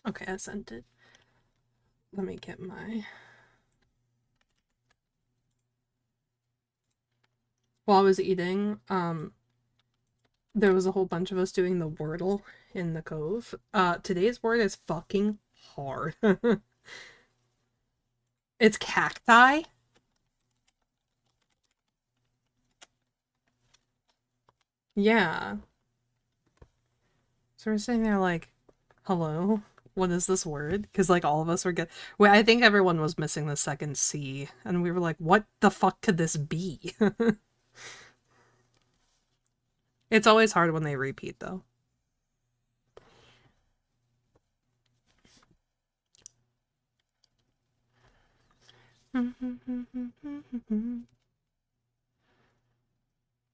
Okay, I sent it. Let me get my... While I was eating, there was a whole bunch of us doing the Wordle in the Cove. Today's word is fucking hard. It's cacti. Yeah. So we're sitting there like, hello? What is this word? Because like all of us were Well, I think everyone was missing the second C, and we were like, what the fuck could this be? It's always hard when they repeat, though.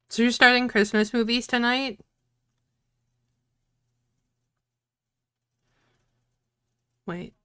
So you're starting Christmas movies tonight? Wait.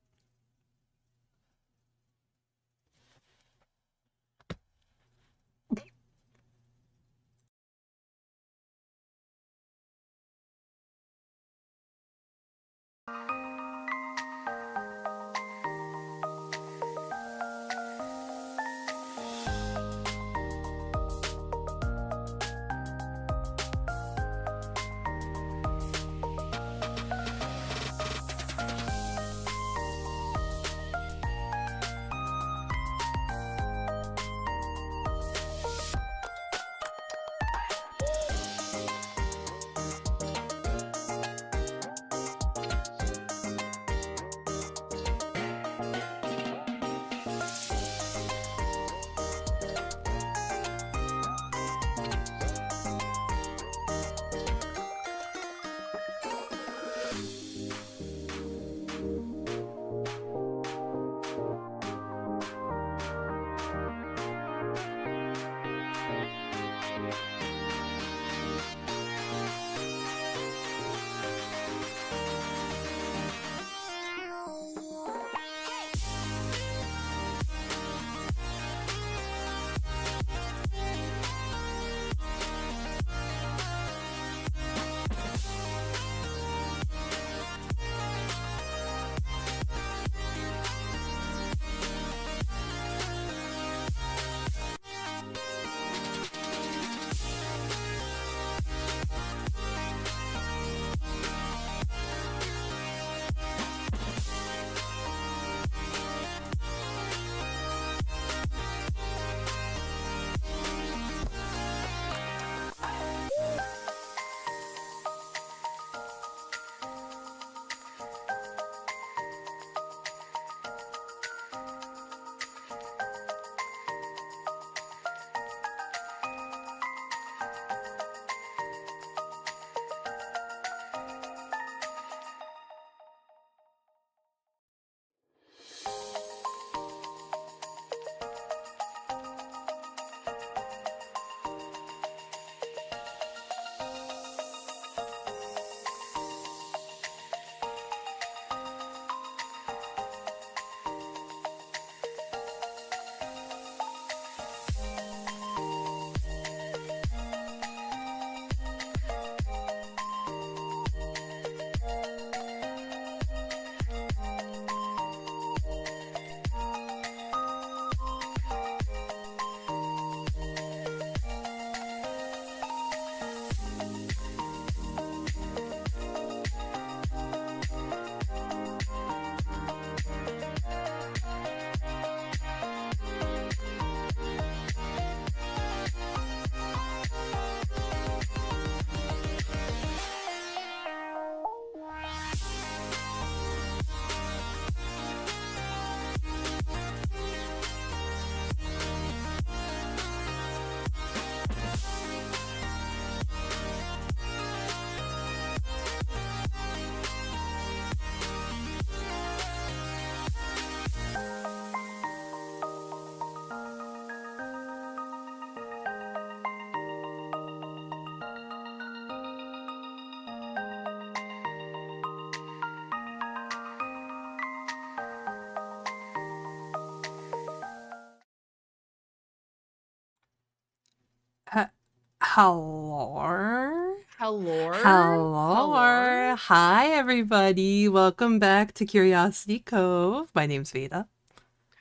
Hello? Hello? Hello? Hello. Hi, everybody. Welcome back to Curiosity Cove. My name's Veda.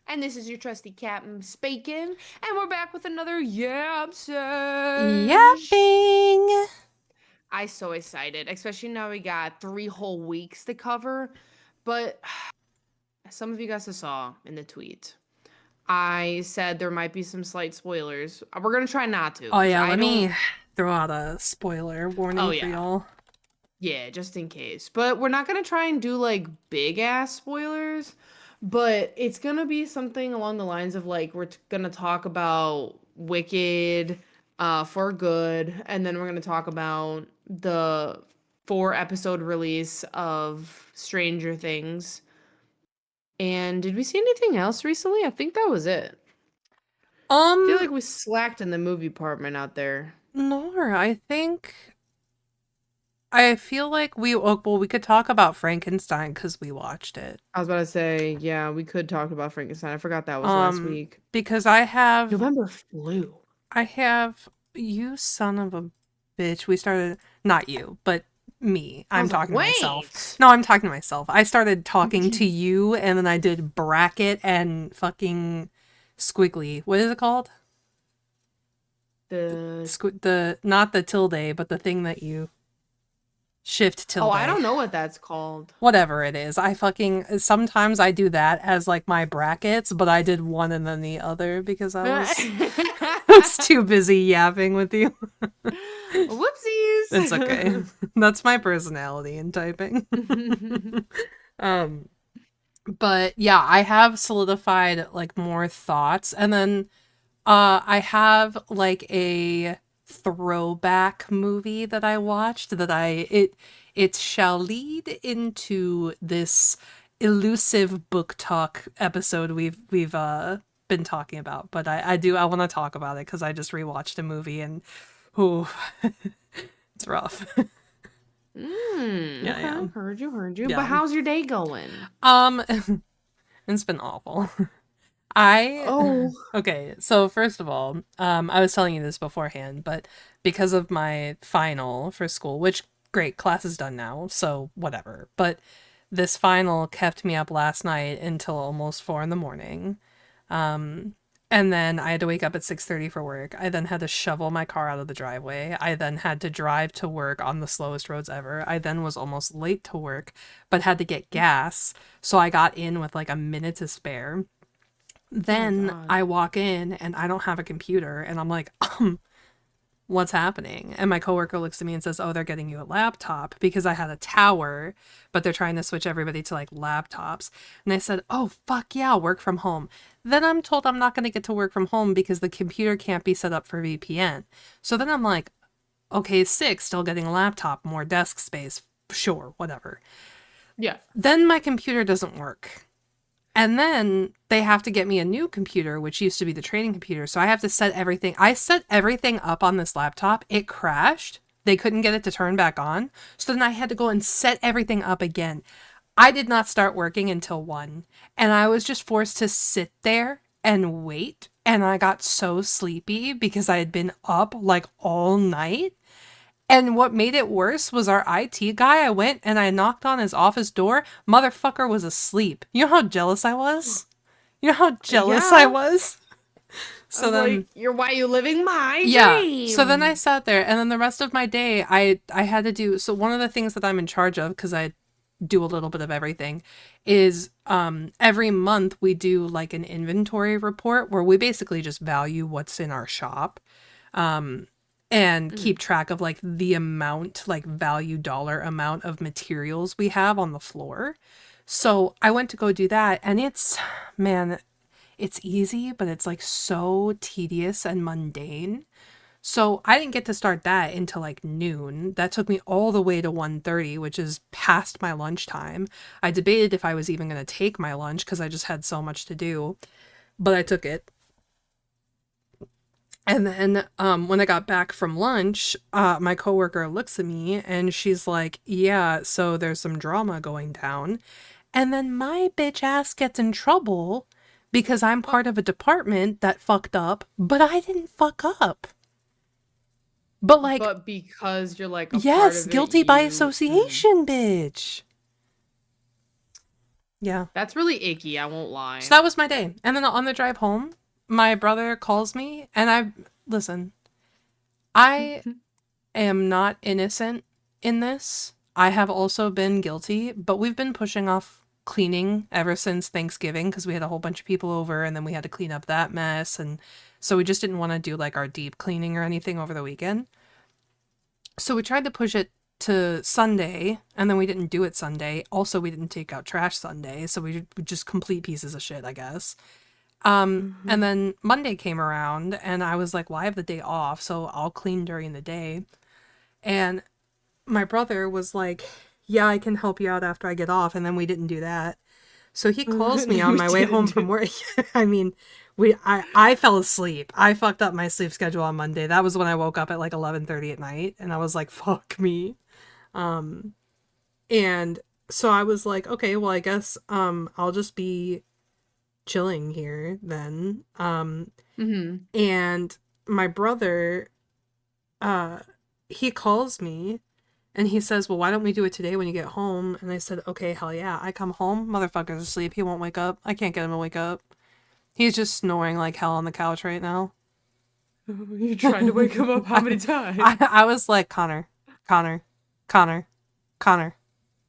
And this is your trusty Captain speaking, and we're back with another Yam Sesh. Yapping. I so excited, especially now we got 3 whole weeks to cover. But some of you guys saw in the tweet, I said there might be some slight spoilers. We're gonna try not to, Oh, because yeah, I let don't. me throw out a spoiler Oh warning for yeah, y'all. yeah, just in case. But we're not gonna try and do like big ass spoilers. But it's gonna be something along the lines of like gonna talk about Wicked, for good, and then we're gonna talk about the 4 episode release of Stranger Things. And did we see anything else recently? I think that was it. I feel Um, like we slacked in the movie department out there. Nor, I feel like we could talk about Frankenstein because we watched it. I was about to say, yeah, we could talk about Frankenstein. I forgot that was last Um, week. because November flew. I have, you son of a bitch. We started, not you, but me. I I'm was like, talking to myself. wait. No, I'm talking to myself. I started talking to you and then I did bracket and fucking squiggly. What is it called? The Not the tilde, but the thing that you shift Oh, I tilde. don't know what that's called. Whatever it is. Sometimes I do that as like my brackets, but I did one and then the other because I was too busy yapping with you. It's okay. Whoopsies. That's my personality in typing. um but yeah, I have solidified like more thoughts and then I have like a throwback movie that I watched that it shall lead into this elusive book talk episode we've been talking about. But I want to talk about it because I just rewatched a movie and ooh, it's rough. Yeah, yeah. Okay. Heard you. But Yeah. how's your day going? Um, it's been awful. I Oh. okay, so first of all, I was telling you this beforehand, but because of my final for school, which great, class is done now, so whatever. But this final kept me up last night until almost 4 in the morning. And then I had to wake up at 6:30 for work. I then had to shovel my car out of the driveway. I then had to drive to work on the slowest roads ever. I then was almost late to work, but had to get gas. So I got in with like a minute to spare. Oh my Then God. I walk in and I don't have a computer and I'm like, what's happening? And my coworker looks at me and says, "Oh, they're getting you a laptop because I had a tower, but they're trying to switch everybody to like laptops." And I said, "Oh, fuck yeah, I'll work from home." Then I'm told I'm not going to get to work from home because the computer can't be set up for VPN. So then I'm like, okay, sick, still getting a laptop, more desk space, sure, whatever. Yeah. Then my computer doesn't work. And then they have to get me a new computer, which used to be the training computer. So I have to set everything. I set everything up on this laptop. It crashed. They couldn't get it to turn back on. So then I had to go and set everything up again. I did not start working until 1. And I was just forced to sit there and wait. And I got so sleepy because I had been up like all night. And what made it worse was our IT guy. I went and I knocked on his office door. Motherfucker was asleep. You know how jealous I was? You know how jealous I Yeah. was? I So was then, like, you're why you living my yeah. So then I dream. sat there and then the rest of my day I had to do so one of the things that I'm in charge of cuz I do a little bit of everything is every month we do like an inventory report where we basically just value what's in our shop. And Mm. keep track of like the amount, like value dollar amount of materials we have on the floor. So I went to go do that, and man, it's easy, but it's like so tedious and mundane. So I didn't get to start that until like noon. That took me all the way to 1:30, which is past my lunchtime. I debated if I was even going to take my lunch because I just had so much to do, but I took it. And then when I got back from lunch, my coworker looks at me and she's like, "Yeah, so there's some drama going down." And then my bitch ass gets in trouble because I'm Oh, part of a department that fucked up, but I didn't fuck up. But like, But because you're like a part yes, of it, guilty by you association, bitch. Yeah. that's really icky, I won't So lie. that was my day. And then on the drive home, my brother calls me and listen, I am not innocent in this. I have also been guilty, but we've been pushing off cleaning ever since Thanksgiving because we had a whole bunch of people over and then we had to clean up that mess. And so we just didn't want to do like our deep cleaning or anything over the weekend. So we tried to push it to Sunday and then we didn't do it Sunday. Also, we didn't take out trash Sunday. So we just complete pieces of shit, I guess. And Mhm. then Monday came around and I was like, well, I have the day off, so I'll clean during the day. And my brother was like, yeah, I can help you out after I get off. And then we didn't do that. So he calls me on We my way home didn't from do. work. I mean, I fell asleep. I fucked up my sleep schedule on Monday. That was when I woke up at like 11:30 at night and I was like, fuck me. And so I was like, okay, well, I guess I'll just be chilling here then. Mhm. And my brother uh he calls me and he says, well, why don't we do it today when you get home? And I said, okay, hell yeah. I come home, motherfucker's asleep. He won't wake up. I can't get him to wake up. He's just snoring like hell on the couch right now. You tried to wake him up how many times? I was like, Connor, Connor, Connor, Connor,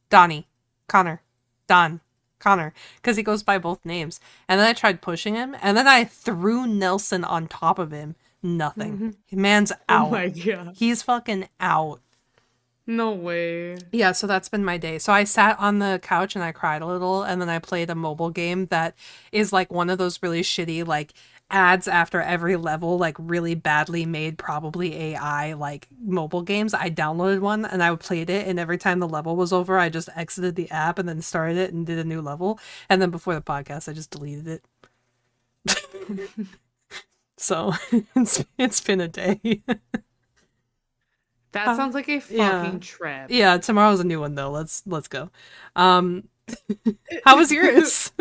Donnie, Connor, Don, Connor, because he goes by both names. And then I tried pushing him, and then I threw Nelson on top of him. Nothing. Man's Oh out. my god. He's fucking out. No way. Yeah, so that's been my day. So I sat on the couch and I cried a little, and then I played a mobile game that is like one of those really shitty, like ads after every level, like really badly made, probably AI, like mobile games. I downloaded one and I played it, and every time the level was over, I just exited the app and then started it and did a new level. And then before the podcast, I just deleted it. So it's been a day. That sounds like a Yeah. fucking trip. Yeah, tomorrow's a new one though. Let's go. Um how was yours?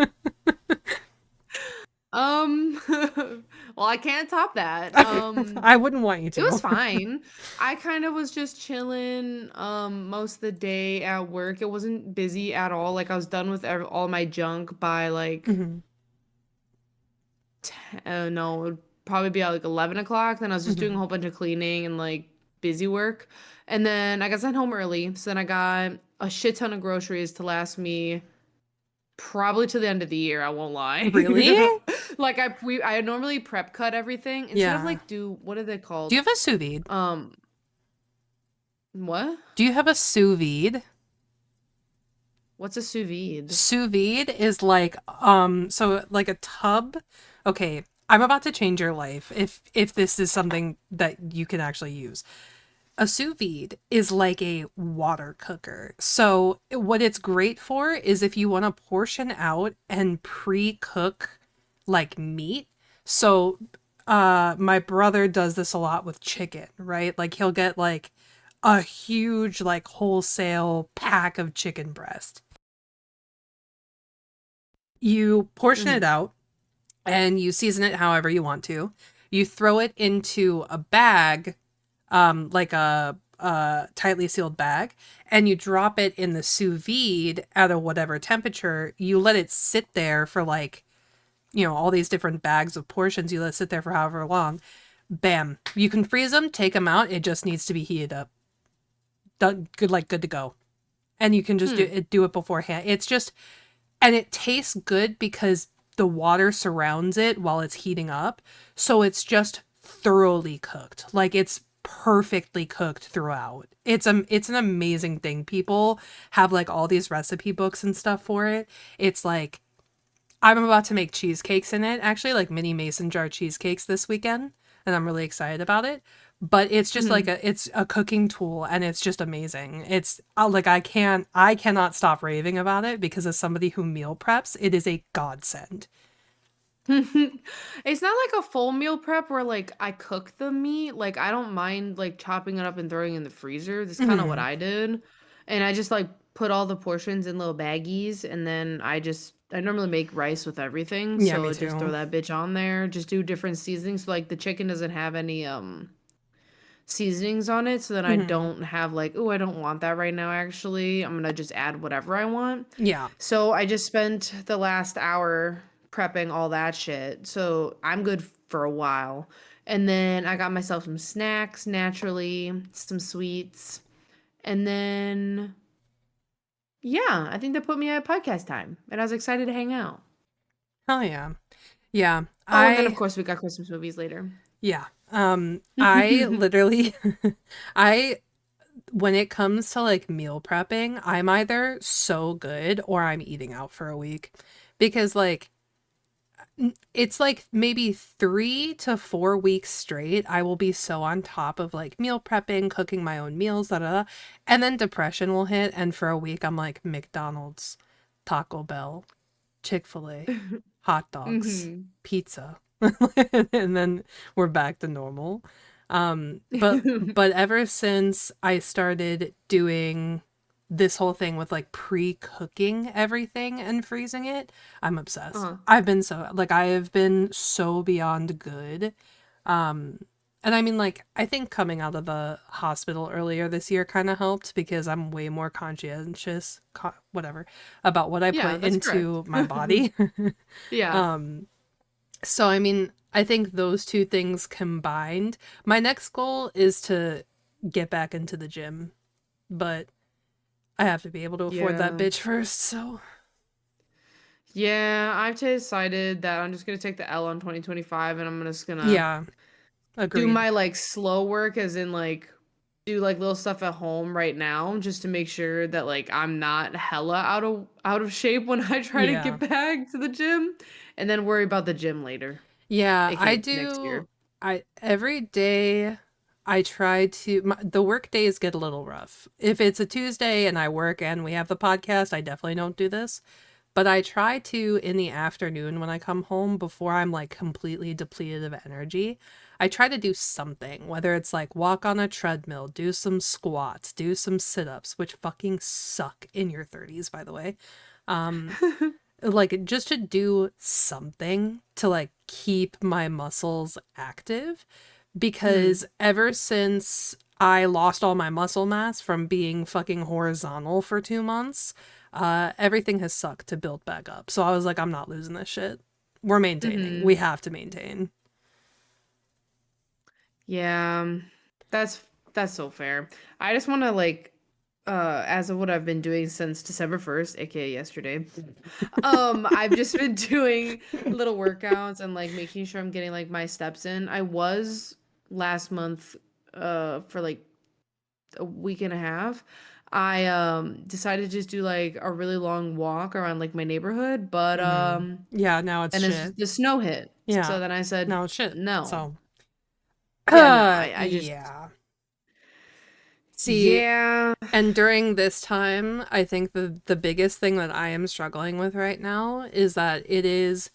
Um, well, I can't top that. I wouldn't want you It was to. fine. I kind of was just chilling most of the day at work. It wasn't busy at all. Like I was done with all my junk by like Hmm. no, it would probably be at like 11 o'clock. Then I was just doing a Hmm. whole bunch of cleaning and like busy work. And then I got sent home early. So then I got a shit ton of groceries to last me probably to the end of the year, I won't lie. Really? Like I normally prep cut everything instead of Yeah. like do what are they Do you called? have a sous vide? Um what? Do you have a sous vide? What's a sous vide? Sous vide is like so like a tub. Okay, I'm about to change your life if this is something that you can actually use. A sous vide is like a water cooker. So what it's great for is if you want to portion out and pre-cook like meat. So my brother does this a lot with chicken, right? Like he'll get like a huge like wholesale pack of chicken breast. You portion it Mhm. out and you season it however you want to. You throw it into a bag, like a tightly sealed bag, and you drop it in the sous vide at a whatever temperature. You let it sit there for like, all these different bags of portions. You let it sit there for however long. Bam. You can freeze them, take them out. It just needs to be heated up. Done, good, like good to go. And you can just Hmm. do it beforehand. It's just, and it tastes good because the water surrounds it while it's heating up. So it's just thoroughly cooked. Like it's perfectly cooked throughout. It's an amazing thing. People have like all these recipe books and stuff for it. It's like I'm about to make cheesecakes in it, actually, like mini mason jar cheesecakes this weekend, and I'm really excited about it. But it's just like Mhm. it's a cooking tool and it's just amazing. It's like I cannot stop raving about it because as somebody who meal preps, it is a godsend. It's not like a full meal prep where like I cook the meat. Like I don't mind like chopping it up and throwing it in the freezer. That's kind of what Hmm. I did. And I just like put all the portions in little baggies and then I normally make rice with everything. Yeah, me So just throw too. that bitch on there. Just do different seasonings. So like the chicken doesn't have any seasonings on it so that I Hmm. don't have like, oh, I don't want that right now, actually. I'm gonna just add whatever I want. Yeah. So I just spent the last hour prepping all that shit. So I'm good for a while. And then I got myself some snacks naturally, some sweets. And then, yeah, I think that put me at podcast time. And I was excited to hang out. Hell yeah. Yeah. Oh, and then of course we got Christmas movies later. Yeah. I literally I when it comes to like meal prepping, I'm either so good or I'm eating out for a week because like it's like maybe 3 to 4 weeks straight. I will be so on top of like meal prepping, cooking my own meals, da da da. And then depression will hit. And for a week, I'm like McDonald's, Taco Bell, Chick-fil-A, hot dogs, Hmm. pizza. And then we're back to normal. But ever since I started doing this whole thing with like pre-cooking everything and freezing it, I'm obsessed. Uh-huh. I have been so beyond good. Um and I mean like I think coming out of the hospital earlier this year kind of helped because I'm way more conscientious whatever about what I Yeah, put that's correct. into my body. Yeah. um so I mean, I think those two things combined, my next goal is to get back into the gym, but I have to be able to afford that Yeah. bitch first, so Yeah, I've decided that I'm just gonna take the L on 2025 and I'm just gonna yeah, do agreed. my like slow work as in like do like little stuff at home right now just to make sure that like I'm not hella out of shape when I try to Yeah. get back to the gym and then worry about the gym later, Yeah, I aka next do year. I every day I try to the work days get a little rough. If it's a Tuesday and I work and we have the podcast, I definitely don't do this. But I try to in the afternoon when I come home before I'm like completely depleted of energy. I try to do something, whether it's like walk on a treadmill, do some squats, do some sit-ups, which fucking suck in your 30s, by the way. Um, like just to do something to like keep my muscles active Hmm. because ever since I lost all my muscle mass from being fucking horizontal for 2 months, everything has sucked to build back up. So I was like, I'm not losing this shit. We're maintaining. Hmm. We have to maintain. Yeah, that's that's so fair. I just want to like as of what I've been doing since December 1st, aka yesterday. I've just been doing little workouts and like making sure I'm getting like my steps in. I was last month for like a week and a half. I decided to just do like a really long walk around like my neighborhood, but Yeah, now it's and as shit. the snow hit. So Yeah, then I said now it's shit. no. So, Yeah, no. I just yeah. See, yeah. and during this time, I think the biggest thing that I am struggling with right now is that it is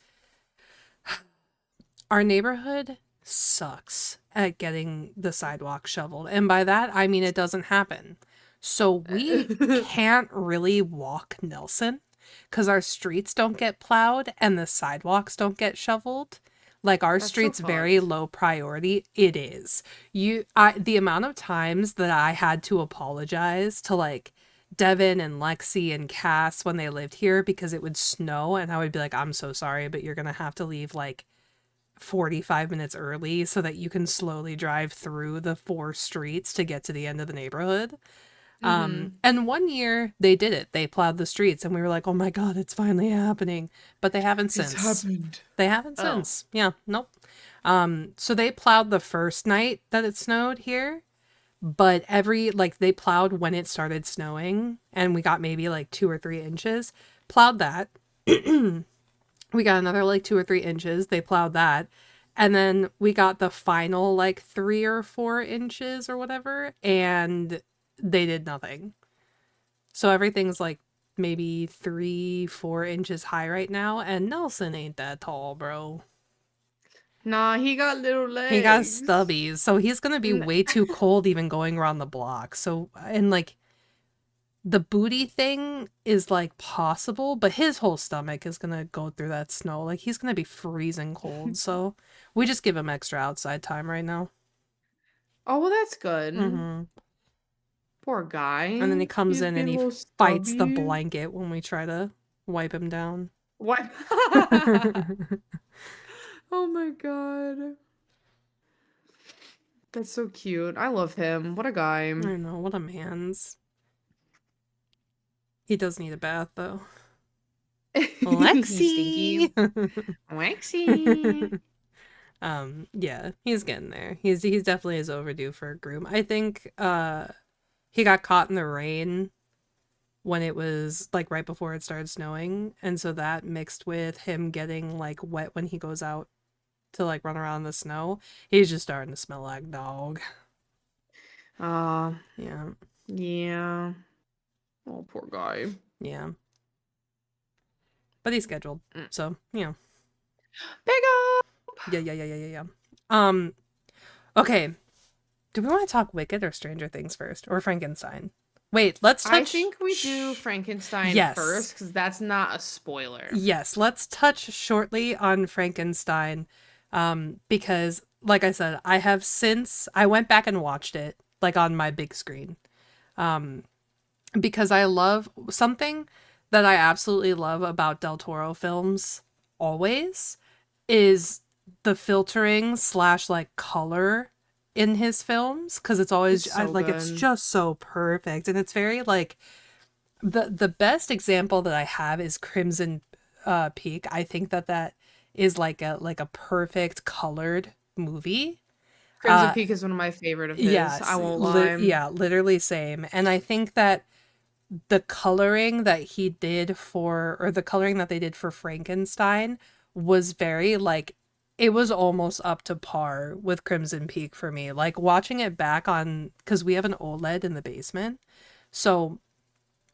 our neighborhood sucks at getting the sidewalk shoveled. And by that, I mean it doesn't happen. So we can't really walk Nelson because our streets don't get plowed and the sidewalks don't get shoveled. Like our That's so street's very fucked. low priority. It is. The amount of times that I had to apologize to like Devin and Lexi and Cass when they lived here because it would snow and I would be like, I'm so sorry, but you're gonna have to leave like 45 minutes early so that you can slowly drive through the 4 streets to get to the end of the neighborhood. Mm-hmm. And one year they did it. They plowed the streets and we were like, "Oh my god, it's finally happening." But they haven't It's since. happened. They haven't Oh. since. Yeah, nope. So they plowed the first night that it snowed here, but every like they plowed when it started snowing and we got maybe like 2 or 3 inches. Plowed that. We got another like 2 or 3 inches. They plowed that. And then we got the final like 3 or 4 inches or whatever. And they did nothing. So everything's like maybe 3, 4 inches high right now. And Nelson ain't that tall, bro. Nah, he got little He got legs. stubbies. So he's going to be N- way too cold even going around the block. So, and like the booty thing is like possible, but his whole stomach is gonna go through that snow. Like he's gonna be freezing cold. So we just give him extra outside time right now. Oh, well, that's good. Mm-hmm. Poor And then guy. he comes He's in and being a he little fights the stubby. blanket when we try to wipe him down. What? I Oh my god. That's so cute. I love him. What a guy. know, what a man's. He does need a bath though. He's stinky. Lexi. Waxy. Yeah, he's getting there. He's definitely is overdue for a groom. I think he got caught in the rain when it was like right before it started snowing, and so that mixed with him getting like wet when he goes out to like run around in the snow, he's just starting to smell like dog. Uh, Yeah. yeah. Oh, poor guy. Yeah. But he's scheduled. Mm. So, Big up! yeah. Um okay, do we want to talk Wicked or Stranger Things first or Frankenstein? Wait, let's I touch think we do Frankenstein Yes. first because that's not a spoiler. Yes, let's touch shortly on Frankenstein, because, like I said, I went back and watched it, like on my big screen, um, because I love something that I absolutely love about Del Toro films always is the filtering slash like color in his films, because it's It's always so like it's good. just so perfect, and it's very like the best example that I have is Crimson Peak. I think that is like a perfect colored movie. Crimson Peak is one of my favorite of his. I Yes, won't lie. yeah, literally same. And I think that the coloring that he did for, or the coloring that they did for Frankenstein was very like, it was almost up to par with Crimson Peak for me. Like watching it back on, because we have an OLED in the basement. So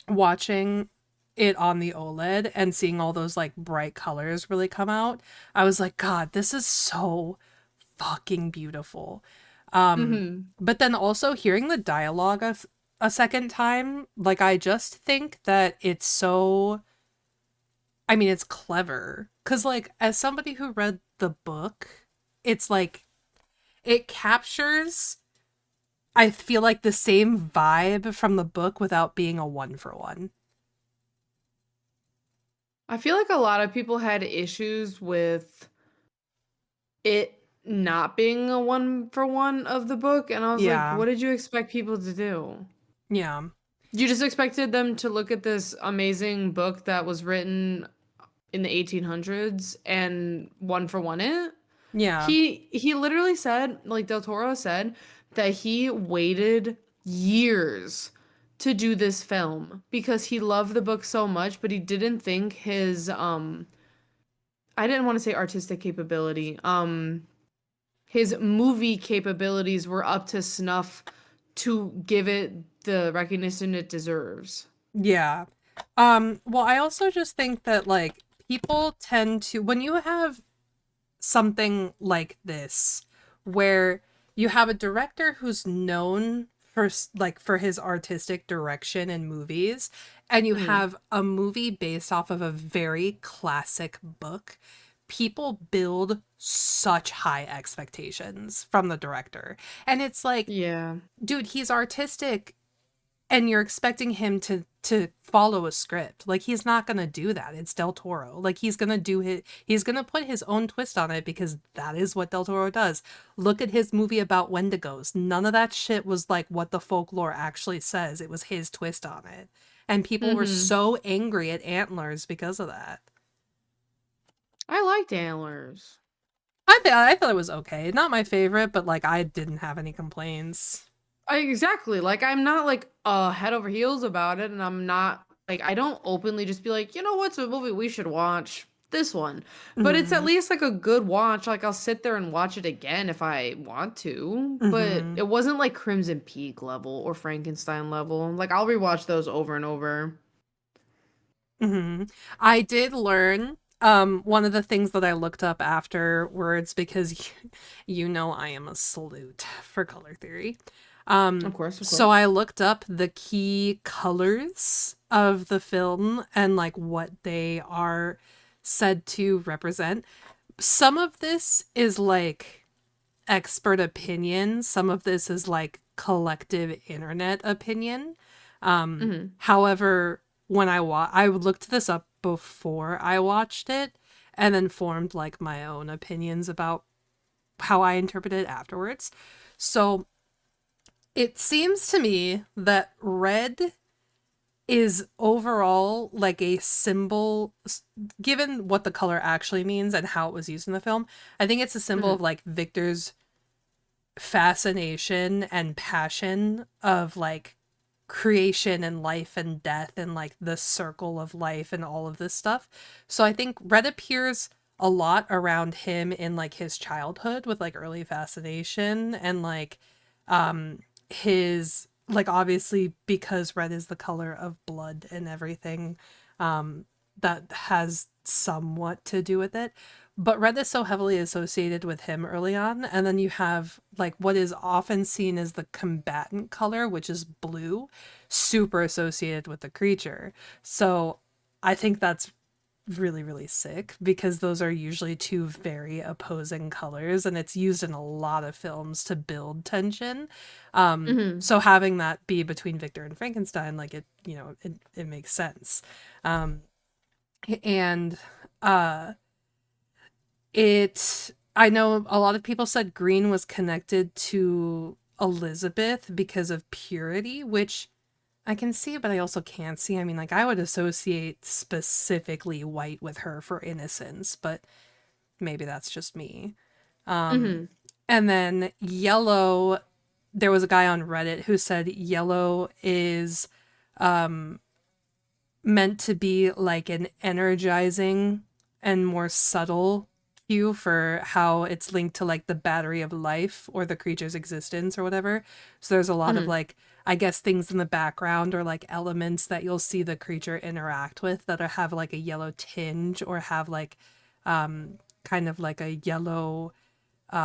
watching it on the OLED and seeing all those like bright colors really come out, I was like, God, this is so fucking beautiful. Hmm. But then also hearing the dialogue a second time, like I just think that it's so, I mean, it's clever. Cause like as somebody who read the book, it's like it captures, I feel like, the same vibe from the book without being a one for one. I feel like a lot of people had issues with it not being a one for one of the book, and I was like, Yeah. what did you expect people to do? Yeah. You just expected them to look at this amazing book that was written in the 1800s and one for one it? Yeah. He literally said, like Del Toro said, that he waited years to do this film because he loved the book so much, but he didn't think his I didn't want to say artistic capability. His movie capabilities were up to snuff to give it the recognition it deserves. Yeah. Well, I also just think that like people tend to, when you have something like this where you have a director who's known for like for his artistic direction in movies, and you Mm, have a movie based off of a very classic book, people build such high expectations from the director. And it's like, yeah. dude, he's artistic and you're expecting him to follow a script. Like he's not going to do that. It's Del Toro. Like he's going to put his own twist on it because that is what Del Toro does. Look at his movie about Wendigos. None of that shit was like what the folklore actually says. It was his twist on it. And people were Mm-hmm. so angry at Antlers because of that. I liked Antlers. I thought it was okay. Not my favorite, but like I didn't have any complaints. Exactly. Like I'm not like head over heels about it, and I'm not like I don't openly just be like, you know what's a movie we should watch? This one. But it's at Mhm. least like a good watch. Like I'll sit there and watch it again if I want to. But Mhm. it wasn't like Crimson Peak level or Frankenstein level. Like I'll rewatch those over and over. Hmm. I did learn one of the things that I looked up afterwards because you know I am a salute for color theory. Of course, of So course. I looked up the key colors of the film and like what they are said to represent. Some of this is like expert opinion. Some of this is like collective internet opinion. Mm-hmm. However, when I looked this up before I watched it and then formed like my own opinions about how I interpret it afterwards. So it seems to me that red is overall like a symbol, given what the color actually means and how it was used in the film. I think it's a symbol Mm-hmm. of like Victor's fascination and passion of like creation and life and death and like the circle of life and all of this stuff. So I think red appears a lot around him in like his childhood with like early fascination and like his like obviously because red is the color of blood and everything, that has somewhat to do with it. But red is so heavily associated with him early on. And then you have like what is often seen as the combatant color, which is blue, super associated with the creature. So I think that's really, really sick because those are usually two very opposing colors and it's used in a lot of films to build tension. Mm-hmm. So having that be between Victor and Frankenstein, like it, it makes sense. Um, and uh I know a lot of people said green was connected to Elizabeth because of purity, which I can see, but I also can't see. I mean, like, I would associate specifically white with her for innocence, but maybe that's just me. Um, Mm-hmm. and then yellow, there was a guy on Reddit who said yellow is um, meant to be like an energizing and more subtle cue for how it's linked to like the battery of life or the creature's existence or whatever. So there's a lot of Mm-hmm. like, I guess, things in the background or like elements that you'll see the creature interact with that have like a yellow tinge or have like kind of like a yellow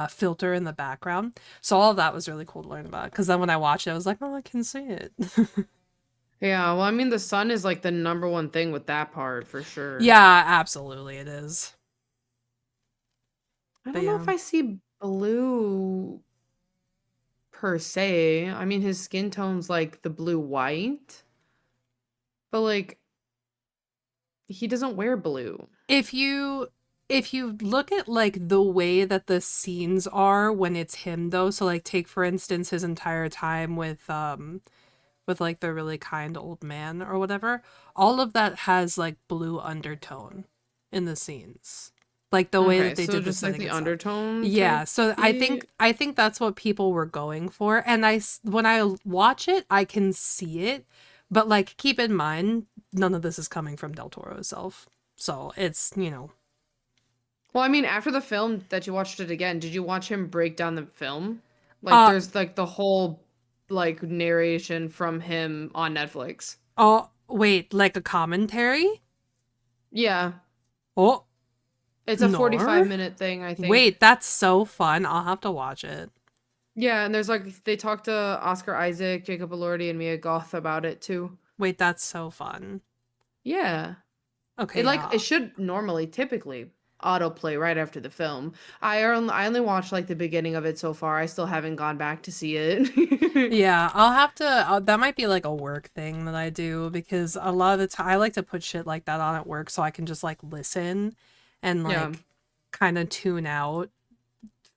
filter in the background. So all of that was really cool to learn about because then when I watched it, I was like, oh, I can see it. Yeah, well, I mean, the sun is like the number one thing with that part for sure. Yeah, absolutely it is. I But don't know yeah. if I see blue per se. I mean, his skin tone's like the blue white, but like he doesn't wear blue. If you look at like the way that the scenes are when it's him though, so like take for instance his entire time with like the really kind old man or whatever, all of that has like blue undertone in the scenes. Like the way Okay, that they so did the just like setting the and stuff. undertone Yeah, type so beat. I think that's what people were going for and when I watch it, I can see it, but like keep in mind none of this is coming from Del Toro himself. So it's, Well, I mean, after the film that you watched it again, did you watch him break down the film? Like, uh there's like the whole like narration from him on Netflix. oh, wait, like a commentary? Yeah, Oh, it's a 45 nor? minute thing, I think. Wait, that's so fun. I'll have to watch it. Yeah, and there's like they talked to Oscar Isaac, Jacob Elordi, and Mia Goth about it too. Wait, that's so fun. Yeah. It Okay, like it yeah. should normally typically autoplay right after the film. I only watched like the beginning of it so far. I still haven't gone back to see it. Yeah, I'll have to. That might be like a work thing that I do because a lot of the time I like to put shit like that on at work so I can just like listen and Yeah. like kind of tune out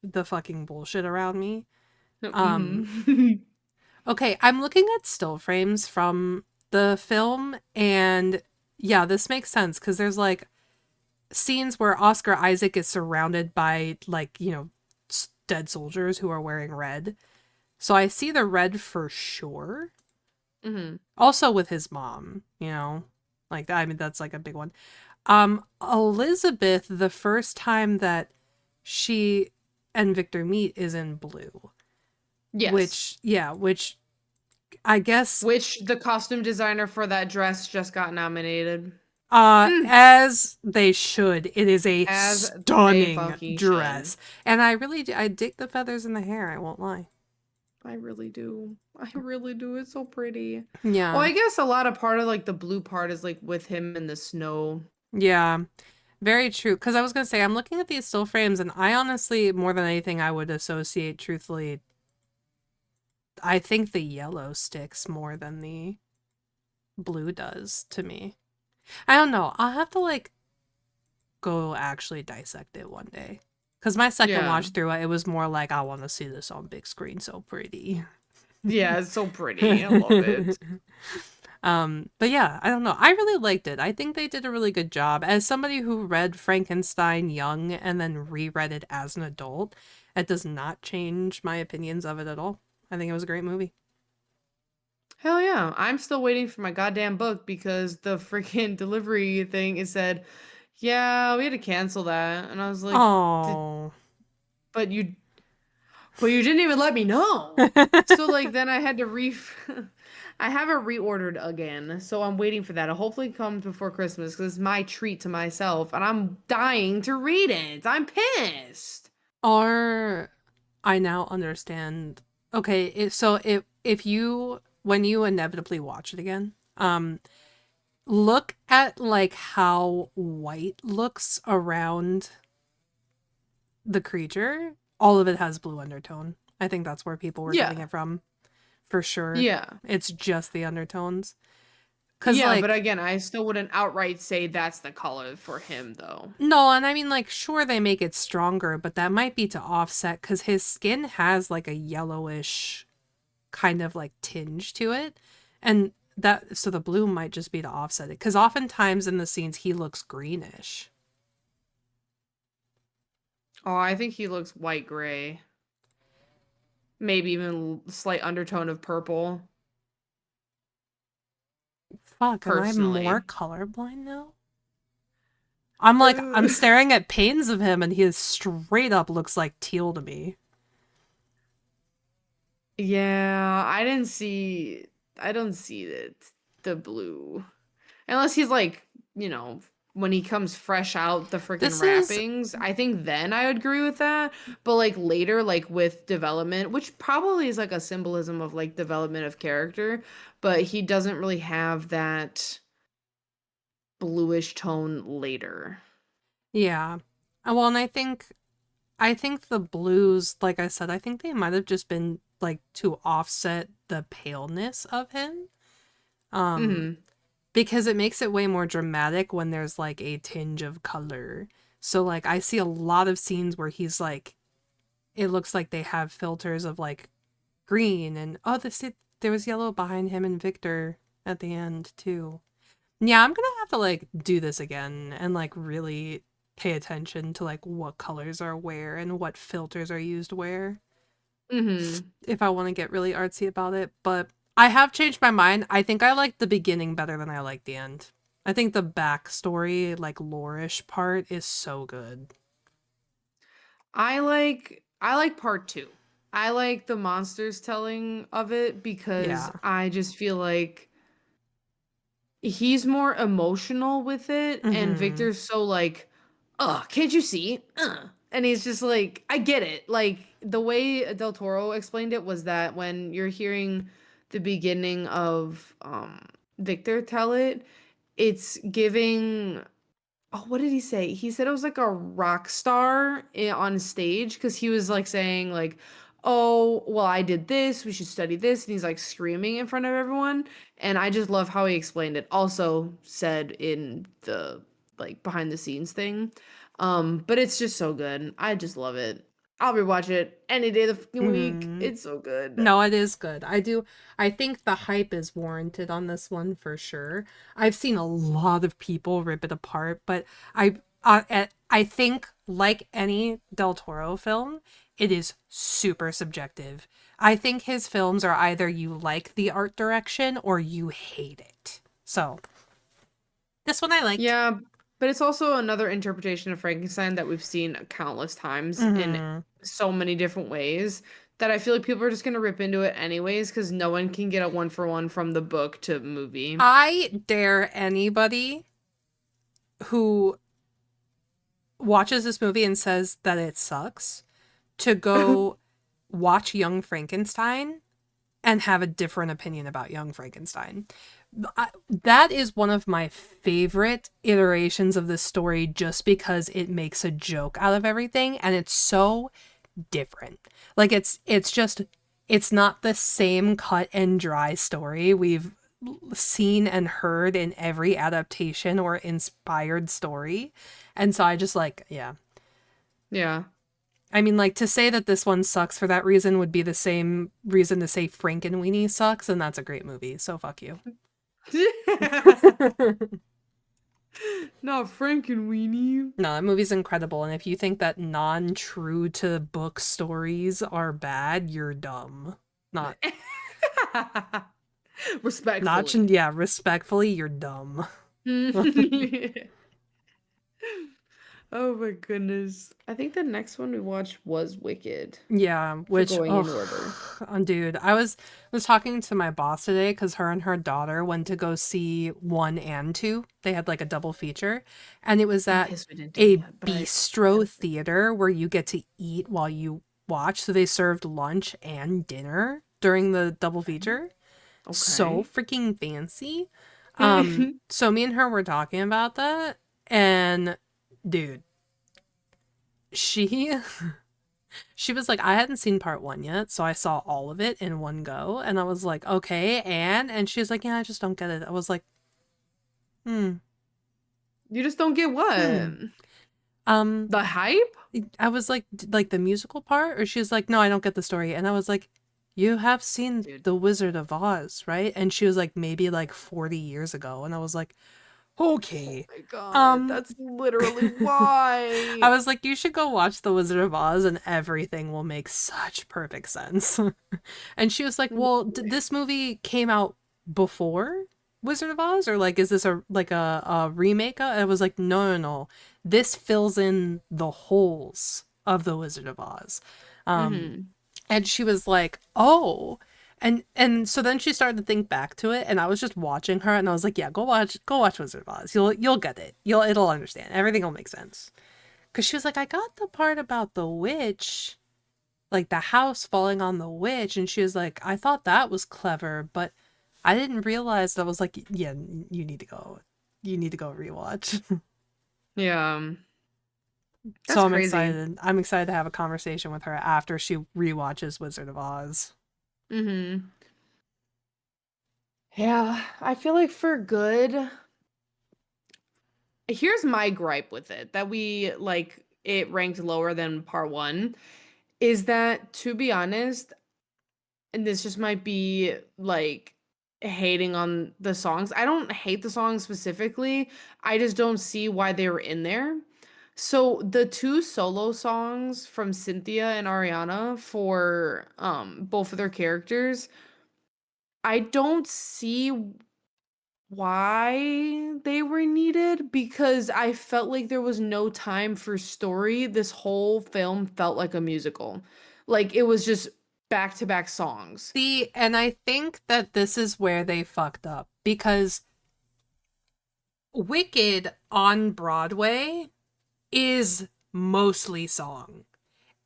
the fucking bullshit around me. Um, Hmm. okay, I'm looking at still frames from the film and yeah, this makes sense because there's like scenes where Oscar Isaac is surrounded by like, dead soldiers who are wearing red. So I see the red for sure. Hmm. Also with his mom, Like I mean that's like a big one. Elizabeth, the first time that she and Victor meet is in blue, Yes. which I guess Which the costume designer for that dress just got nominated. Mm. as they should. It is a As they stunning fucking should. dress. And I dig the feathers in the hair, I won't lie. I really do. I really do. It's so pretty. Oh, Yeah. I guess a lot of part of like the blue part is like with him in the snow. Yeah. Very true. Because I was going to say, I'm looking at these still frames, and I honestly, more than anything, I would associate, truthfully, I think the yellow sticks more than the blue does to me. I don't know. I'll have to, like, go actually dissect it one day. Because my second Yeah. watch through it, it was more like, I want to see this on big screen, so pretty. Yeah, it's so pretty. I love it. But yeah, I don't know. I really liked it. I think they did a really good job. As somebody who read Frankenstein young and then reread it as an adult, it does not change my opinions of it at all. I think it was a great movie. Hell yeah. I'm still waiting for my goddamn book because the freaking delivery thing it said, yeah, we had to cancel that. And I was like, Oh. but you didn't even let me know. So like then I had to I have it reordered again. So I'm waiting for that. It'll hopefully come before Christmas because it's my treat to myself and I'm dying to read it. I'm pissed. Are I now understand. Okay, so if you when you inevitably watch it again, look at like how white looks around the creature. All of it has blue undertone. I think that's where people were getting Yeah. it from, for sure. Yeah. It's just the undertones. Cause Yeah, but like again, I still wouldn't outright say that's the color for him though. no, and I mean like sure they make it stronger, but that might be to offset because his skin has like a yellowish kind of like tinge to it, and that so the blue might just be to offset it because oftentimes in the scenes he looks greenish. Oh, I think he looks white gray. Maybe even slight undertone of purple, Fuck, am I more personally. colorblind now? I'm like I'm staring at panes of him and he is straight up looks like teal to me. Yeah, I don't see the blue. Unless he's like, you know, when he comes fresh out the freaking This is wrappings, I think then I would agree with that. But like later, like with development, which probably is like a symbolism of like development of character, but he doesn't really have that bluish tone later. yeah. Well, and I think the blues, like I said, I think they might have just been like to offset the paleness of him. Um, Mm-hmm. because it makes it way more dramatic when there's like a tinge of color. So like I see a lot of scenes where he's like it looks like they have filters of like green and oh there was yellow behind him and Victor at the end too. Yeah, I'm gonna have to like do this again and like really pay attention to like what colors are where and what filters are used where Mm-hmm. if I want to get really artsy about it. But I have changed my mind. I think I like the beginning better than I like the end. I think the backstory, like lore-ish part, is so good. I like part two. I like the monsters telling of it because Yeah. I just feel like he's more emotional with it and Mm-hmm. Victor's so like, can't you see? And he's just like, I get it. Like the way Del Toro explained it was that when you're hearing the beginning of Victor tell it, it's giving oh, what did he say? He said it was like a rock star on stage because he was like saying like, "Oh, well, I did this. We should study this," and he's like screaming in front of everyone. And I just love how he explained it. Also said in the like behind the scenes thing, but it's just so good. I just love it. I'll rewatch it any day of the fucking week. Mm-hmm. It's so good. No, it is good. I think the hype is warranted on this one for sure. I've seen a lot of people rip it apart, but I think like any Del Toro film, it is super subjective. I think his films are either you like the art direction or you hate it. So, this one I liked. Yeah, but it's also another interpretation of Frankenstein that we've seen countless times in Mhm. so many different ways that I feel like people are just gonna rip into it anyways because no one can get a one for one from the book to movie. I dare anybody who watches this movie and says that it sucks to go watch Young Frankenstein and have a different opinion about Young Frankenstein. That is one of my favorite iterations of this story just because it makes a joke out of everything and it's so different. Like it's just it's not the same cut and dry story we've seen and heard in every adaptation or inspired story. And so I just like, yeah. Yeah. I mean, like, to say that this one sucks for that reason would be the same reason to say Frankenweenie sucks, and that's a great movie, so fuck you. Not Frankenweenie. No, that movie's incredible, and if you think that non-true to book stories are bad, you're dumb. Not, Respectfully. yeah, respectfully, you're dumb. Oh my goodness. I think the next one we watched was Wicked. Yeah, For which going in order. oh, dude, I was talking to my boss today because her and her daughter went to go see 1 and 2. They had like a double feature, and it was I'm at pissed we didn't do it a yet, but bistro theater where you get to eat while you watch. So they served lunch and dinner during the double feature. So okay. freaking fancy. Okay. So me and her were talking about that, and dude, she she was like, I hadn't seen part 1 yet, so I saw all of it in one go. And I was like, okay, and she's like, yeah, I just don't get it. I was like, hmm, You just don't get what? hmm. Um, The hype? I was like the musical part? Or she's like, no, I don't get the story. And I was like, you have seen Dude. The Wizard of Oz, right? And she was like, maybe like 40 years ago. And I was like, Oh okay. my god, Um, that's literally I why. was like, you should go watch The Wizard of Oz and everything will make such perfect sense. And she was like, well, this movie came out before Wizard of Oz? Or like, is this a remake? I was like, no, no, no. This fills in the holes of The Wizard of Oz. Um, Mm-hmm. and she was like, oh. And so then she started to think back to it, and I was just watching her, and I was like, yeah, go watch Wizard of Oz. You'll get it. It'll understand. Everything will make sense. Cause she was like, I got the part about the witch, like the house falling on the witch, and she was like, I thought that was clever, but I didn't realize that. I was like, yeah, you need to go rewatch. Yeah. So That's I'm crazy. excited. I'm excited to have a conversation with her after she rewatches Wizard of Oz. Mm-hmm. Yeah, I feel like for good, here's my gripe with it that we like it ranked lower than part one is that to be honest, and this just might be like hating on the songs. I don't hate the songs specifically. I just don't see why they were in there. So the two solo songs from Cynthia and Ariana for both of their characters, I don't see why they were needed because I felt like there was no time for story. This whole film felt like a musical. Like it was just back-to-back songs. See, and I think that this is where they fucked up because Wicked on Broadway is mostly song.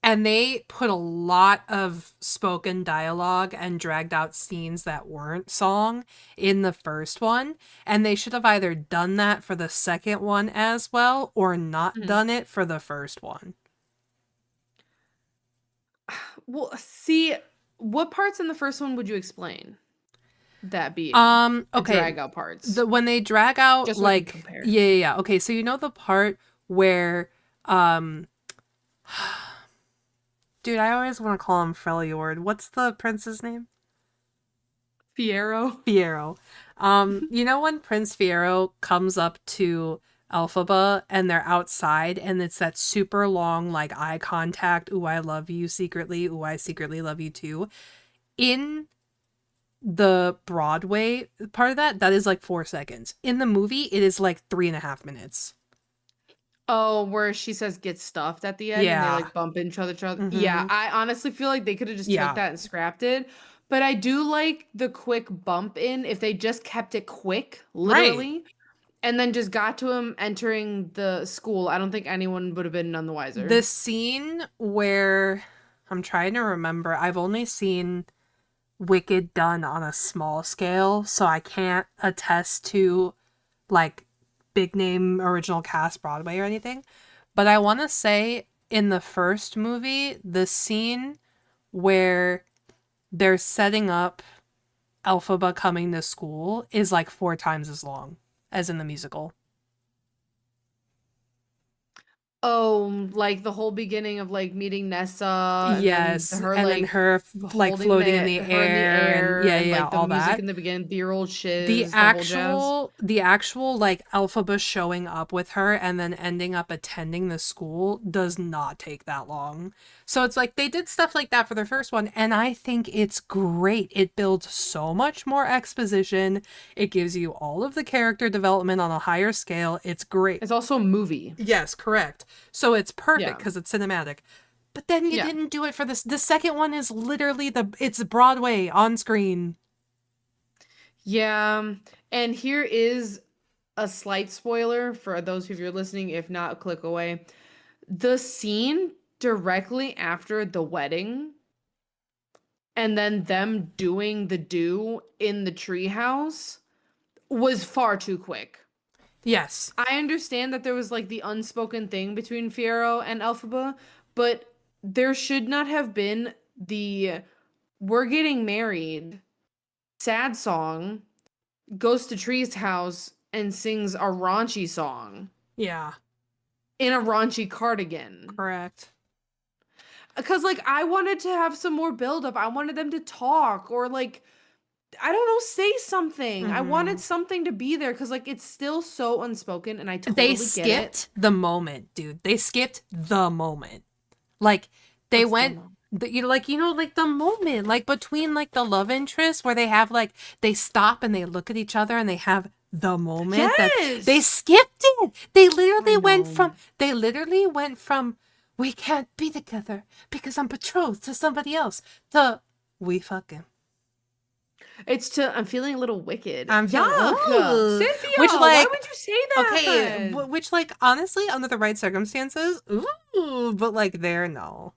And they put a lot of spoken dialogue and dragged out scenes that weren't song in the first one. And they should have either done that for the second one as well or not Mhm. done it for the first one. Well, see, what parts in the first one would you explain that being the Okay. drag out parts? When they drag out Just so I can like compare. yeah, yeah, yeah. Okay, so you know the part where um dude, I always want to call him Freljord. What's the prince's name? Fiero. Fiero. You know when Prince Fiero comes up to Elphaba and they're outside and it's that super long like eye contact, ooh, I love you secretly, ooh, I secretly love you too. In the Broadway part of that, that is like 4 seconds. In the movie, it is like 3.5 minutes. Oh, where she says get stuffed at the end and they Yeah. like bump into each other. Yeah, Mm-hmm. I honestly feel like they could have just took Yeah. that and scrapped it. But I do like the quick bump in if they just kept it quick, Right. literally, and then just got to him entering the school. I don't think anyone would have been none the The wiser. scene where I'm trying to remember, I've only seen Wicked done on a small scale, so I can't attest to like big name original cast Broadway or anything. But I want to say in the first movie, the scene where they're setting up Elphaba coming to school is like 4 times as long as in the musical. Oh, like the whole beginning of like meeting Nessa and then Yes, her and then like her like holding floating in the her in the air and air and yeah, like the all music that. in the beginning, the year old the shiz, the whole jazz. actual like Elphaba showing up with her and then ending up attending the school does not take that long. So it's like they did stuff like that for the first one, and I think it's great. It builds so much more exposition. It gives you all of the character development on a higher scale. It's great. It's also a movie. Yes, correct. So it's perfect Yeah. because it's cinematic. But then you Yeah. didn't do it for this. The second one is literally it's Broadway on screen. Yeah. And here is a slight spoiler for those of you listening. If not, click away. The scene directly after the wedding and then them doing the do in the treehouse was far too quick. Yes. I understand that there was like the unspoken thing between Fiero and Elphaba, but there should not have been the we're getting married sad song, goes to Tree's house and sings a raunchy song Yeah. in a raunchy cardigan. Correct. Because like I wanted to have some more build up. I wanted them to talk or like I don't know, say something. I wanted Mhm. something to be there because like it's still so unspoken and I They totally get it. skipped the moment, dude. They skipped the moment. Like they What's the went moment? like the moment like between like the love interests where they have like they stop and they look at each other and they have the moment that they Yes. skipped it. I know. They literally went from we can't be together because I'm betrothed to somebody else to we fucking It's to I'm feeling a little wicked. I'm feeling Yuck. ooh, Cynthia, which why like would you say okay, that? which like honestly under the right circumstances, ooh, but like there no.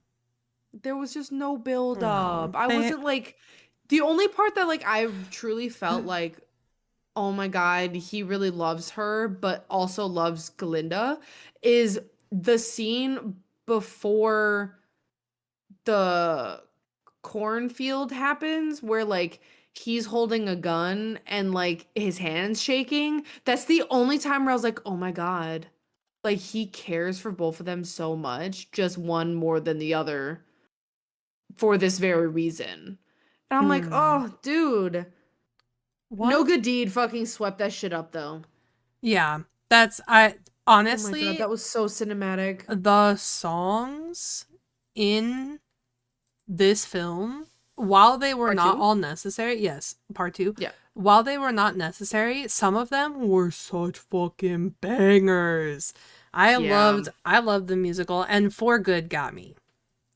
There was just no build No. up. I They wasn't like the only part that like I truly felt like, oh my god, he really loves her, but also loves Glinda is the scene before the cornfield happens where like he's holding a gun and like his hands shaking. That's the only time where I was like, "Oh my god." Like he cares for both of them so much, just one more than the other for this very reason. And I'm like, hmm. "Oh, dude, no One good deed fucking swept that shit up though." yeah, that's I Oh my god, honestly that was so cinematic. the songs in this film, while they were Part not 2? all necessary, yes, part two, Yeah. while they were not necessary, some of them were such fucking bangers. Yeah. I loved the musical, and For Good got me.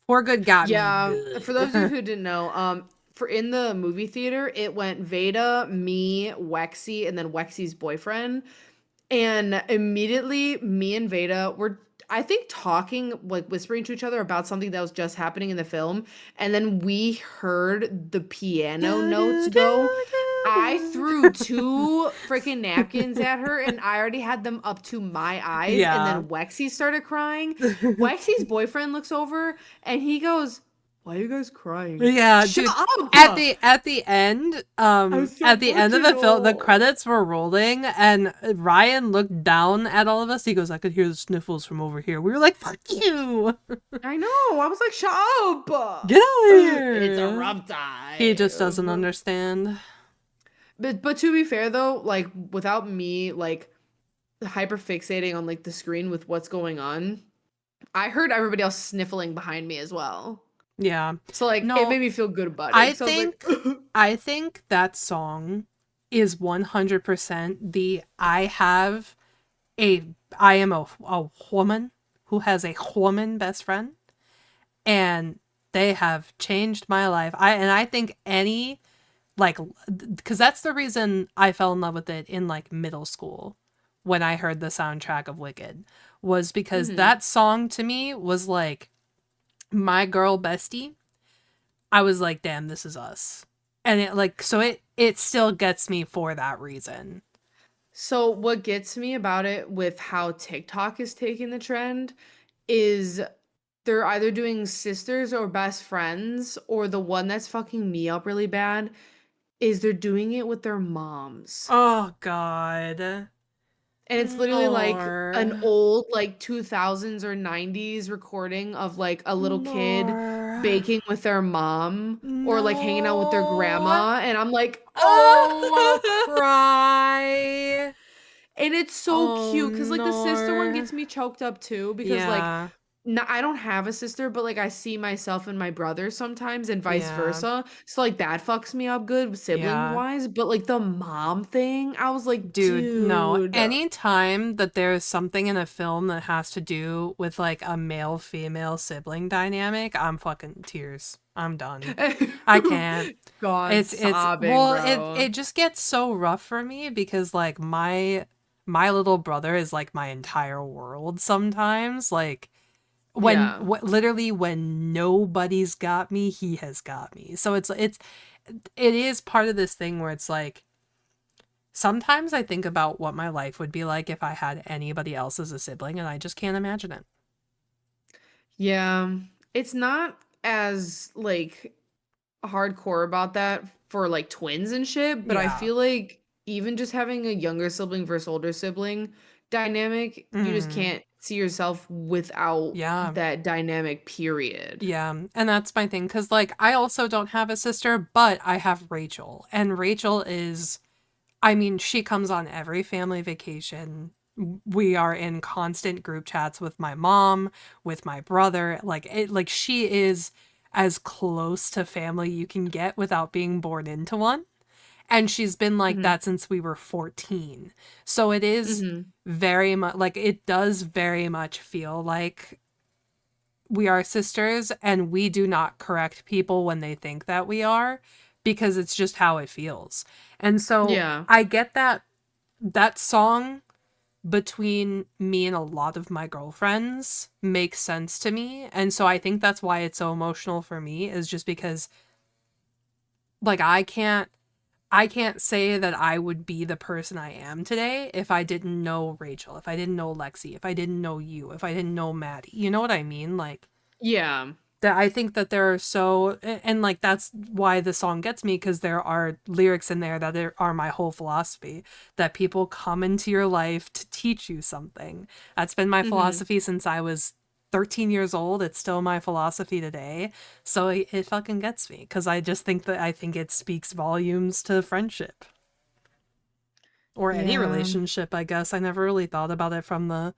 For Good got me Yeah, for those of you good. who didn't know, for in the movie theater, it went Veda, me, Wexy, and then Wexy's boyfriend. And immediately, me and Veda were, I think, talking, like whispering to each other about something that was just happening in the film. And then we heard the piano Do, notes do, go. I do, threw two freaking napkins at her, and I already had them up to my do. eyes. And Yeah. then Wexy started crying. Wexy's boyfriend looks over and he goes, "Why are you guys crying?" Yeah, Shut dude. up! I'm so At the end of the film, the emotional. credits were rolling, and Ryan looked down at all of us. He goes, "I could hear the sniffles from over here." We were like, "Fuck you, I know. I was like, "Shut up!" get out of It's a here." rough He just doesn't time. understand. But to be fair though, like without me like hyper fixating on like the screen with what's going on, I heard everybody else sniffling behind me as well. Yeah, So like it no, made me feel good about I it. So I was like, think, I think that song is 100% the a I am a woman who has a woman best friend, and they have changed my life. I think any like because that's the reason I fell in love with it in like middle school when I heard the soundtrack of Wicked was because hmm that song to me was like my girl bestie. I was like, damn, this is us. And it like so it still gets me for that reason. So what gets me about it with how TikTok is taking the trend is they're either doing sisters or best friends, or the one that's fucking me up really bad is they're doing it with their moms. Oh god. And it's literally like an Nor. old like 2000s or 90s recording of like a little kid Nor. baking with their mom or like hanging out with their No. grandma, and I'm like, Oh, "Oh!" cry. And it's so Oh cute cuz like the sister one no. gets me choked up too because like Yeah. no, I don't have a sister, but like I see myself in my brother sometimes and vice Yeah. versa. So like that fucks me up good sibling Yeah. wise, but like the mom thing, I was like, Dude, no. dude. Anytime that there's something in a film that has to do with like a male female sibling dynamic, I'm fucking tears. I'm done. I can't. God, It's sobbing, well, bro. it just gets so rough for me because like my little brother is like my entire world sometimes. Like Yeah. literally when nobody's got me, he has got me. So it is part of this thing where it's like sometimes I think about what my life would be like if I had anybody else as a sibling, and I just can't imagine it. Yeah. It's not as like hardcore about that for like twins and shit, but I Yeah. feel like even just having a younger sibling versus older sibling dynamic, you just Mm. can't see yourself without Yeah. that dynamic, period. Yeah. And that's my thing. Cause like I also don't have a sister, but I have Rachel. And Rachel is, I mean, she comes on every family vacation. We are in constant group chats with my mom, with my brother. Like she is as close to family you can get without being born into one. And she's been like Mhm. that since we were 14. So it is Mhm. very much like it does very much feel like we are sisters, and we do not correct people when they think that we are because it's just how it feels. And so Yeah. I get that song between me and a lot of my girlfriends makes sense to me. And so I think that's why it's so emotional for me, is just because like I can't say that I would be the person I am today if I didn't know Rachel, if I didn't know Lexi, if I didn't know you, if I didn't know Maddie. You know what I mean? Like Yeah. that I think that there are and like that's why the song gets me, because there are lyrics in there that are my whole philosophy, that people come into your life to teach you something. That's been my Mhm. philosophy since I was 13 years old. It's still my philosophy today. So it fucking gets me because I think it speaks volumes to friendship or any Yeah. relationship, I guess. I never really thought about it from the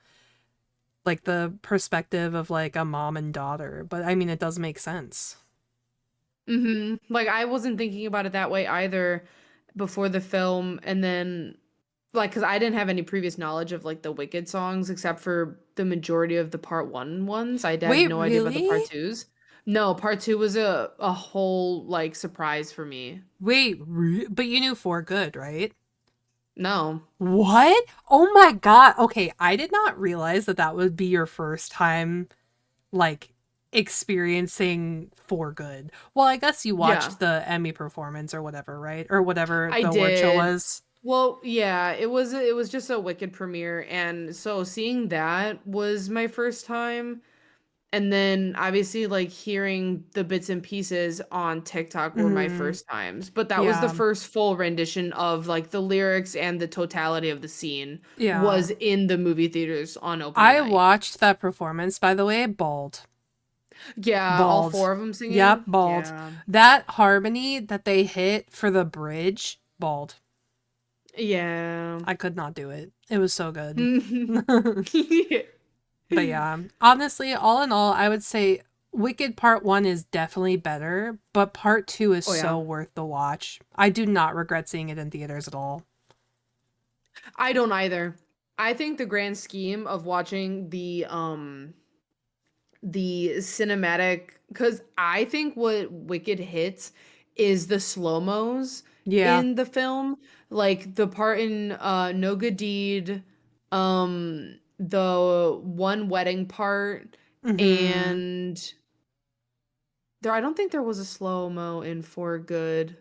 perspective of like a mom and daughter, but I mean it does make sense. Mhm. Like I wasn't thinking about it that way either before the film, and then like cuz I didn't have any previous knowledge of like the Wicked songs except for the majority of the part 1 ones. I had Wait, no idea about the part really? 2s. No, part 2 was a whole like surprise for me. But you knew For Good, right? No. What? Oh my god. Okay, I did not realize that that would be your first time like experiencing For Good. Well, I guess you Yeah. watched the Emmy performance or whatever, right? Or whatever I the award show did. was. Well, yeah, it was just a Wicked premiere, and so seeing that was my first time. And then obviously like hearing the bits and pieces on TikTok were my Mhm. first times. But that was the Yeah. first full rendition of like the lyrics and the totality of the scene Yeah. was in the movie theaters on opening I night. watched that performance, by the way, bald. Yeah, all Bald. four of them Yep, singing. bald. Yeah. That harmony that they hit for the bridge, bald. Yeah. I could not do it. It was so good. Yeah. But yeah, honestly, all in all, I would say Wicked Part 1 is definitely better, but Part 2 is Oh yeah. so worth the watch. I do not regret seeing it in theaters at all. I don't either. I think the grand scheme of watching the cinematic, because I think what Wicked hits is the slow-mos Yeah. in the film, like the part in No Good Deed, the one wedding part, Mm-hmm. and there I don't think there was a slow-mo in For Good.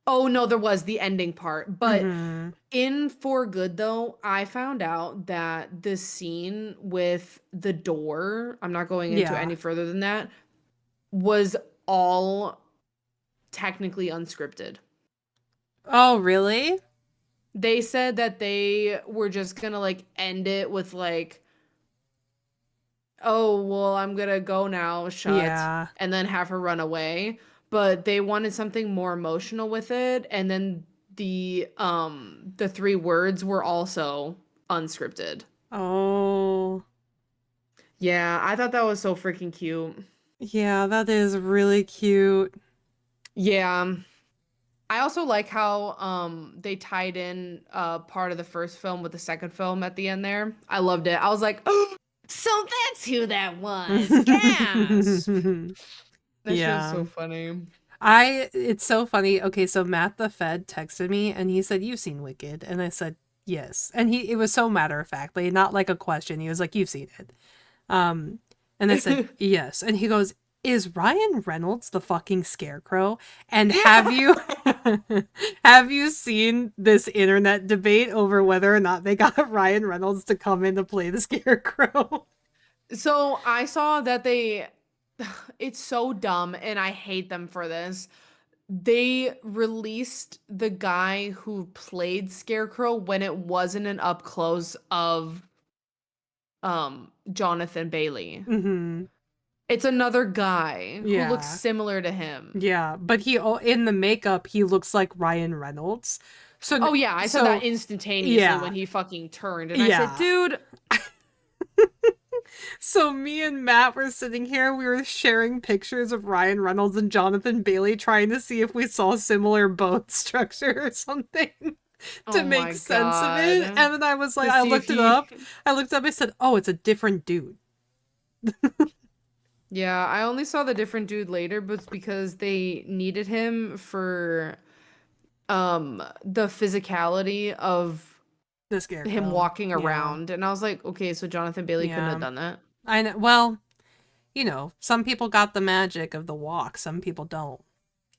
Oh no, there was the ending part. But Mm-hmm. in For Good though, I found out that the scene with the door, I'm not going into Yeah. any further than that, was all technically unscripted. Oh, really? They said that they were just gonna like end it with like, oh, well, I'm gonna go now, shut, Yeah. and then have her run away. But they wanted something more emotional with it, and then the three words were also unscripted. Oh, Yeah, I thought that was so freaking cute. yeah, that is really cute. Yeah. I also like how they tied in part of the first film with the second film at the end there. I loved it. I was like, oh, so that's who that was. Gasp. That shit was Yeah. so funny. It's so funny. Okay, so Matt the Fed texted me and he said, "You've seen Wicked." And I said, "Yes." And it was so matter of factly, not like a question. He was like, "You've seen it." Um, and I said, "Yes." And he goes, "Is Ryan Reynolds the fucking scarecrow? And have Yeah. you have you seen this internet debate over whether or not they got Ryan Reynolds to come in to play the scarecrow?" So I saw that it's so dumb and I hate them for this. They released the guy who played Scarecrow when it wasn't an up close of Jonathan Bailey. Mhm. It's another guy who looks Yeah. similar to him. Yeah, but in the makeup he looks like Ryan Reynolds. Oh yeah, I said that So instantaneously when yeah. he fucking turned and I said, Yeah. "Dude, So me and Matt were sitting here, we were sharing pictures of Ryan Reynolds and Jonathan Bailey trying to see if we saw similar bone structure or something to oh make my sense of it. god." And then I was like, To see if he I looked up, I said, "Oh, it's a different dude." Yeah, I only saw the different dude later, but it's because they needed him for the physicality of The him scarecrow. walking Yeah. around. And I was like, okay, so Jonathan Bailey couldn't have Yeah. done that. I know. Well, some people got the magic of the walk, some people don't.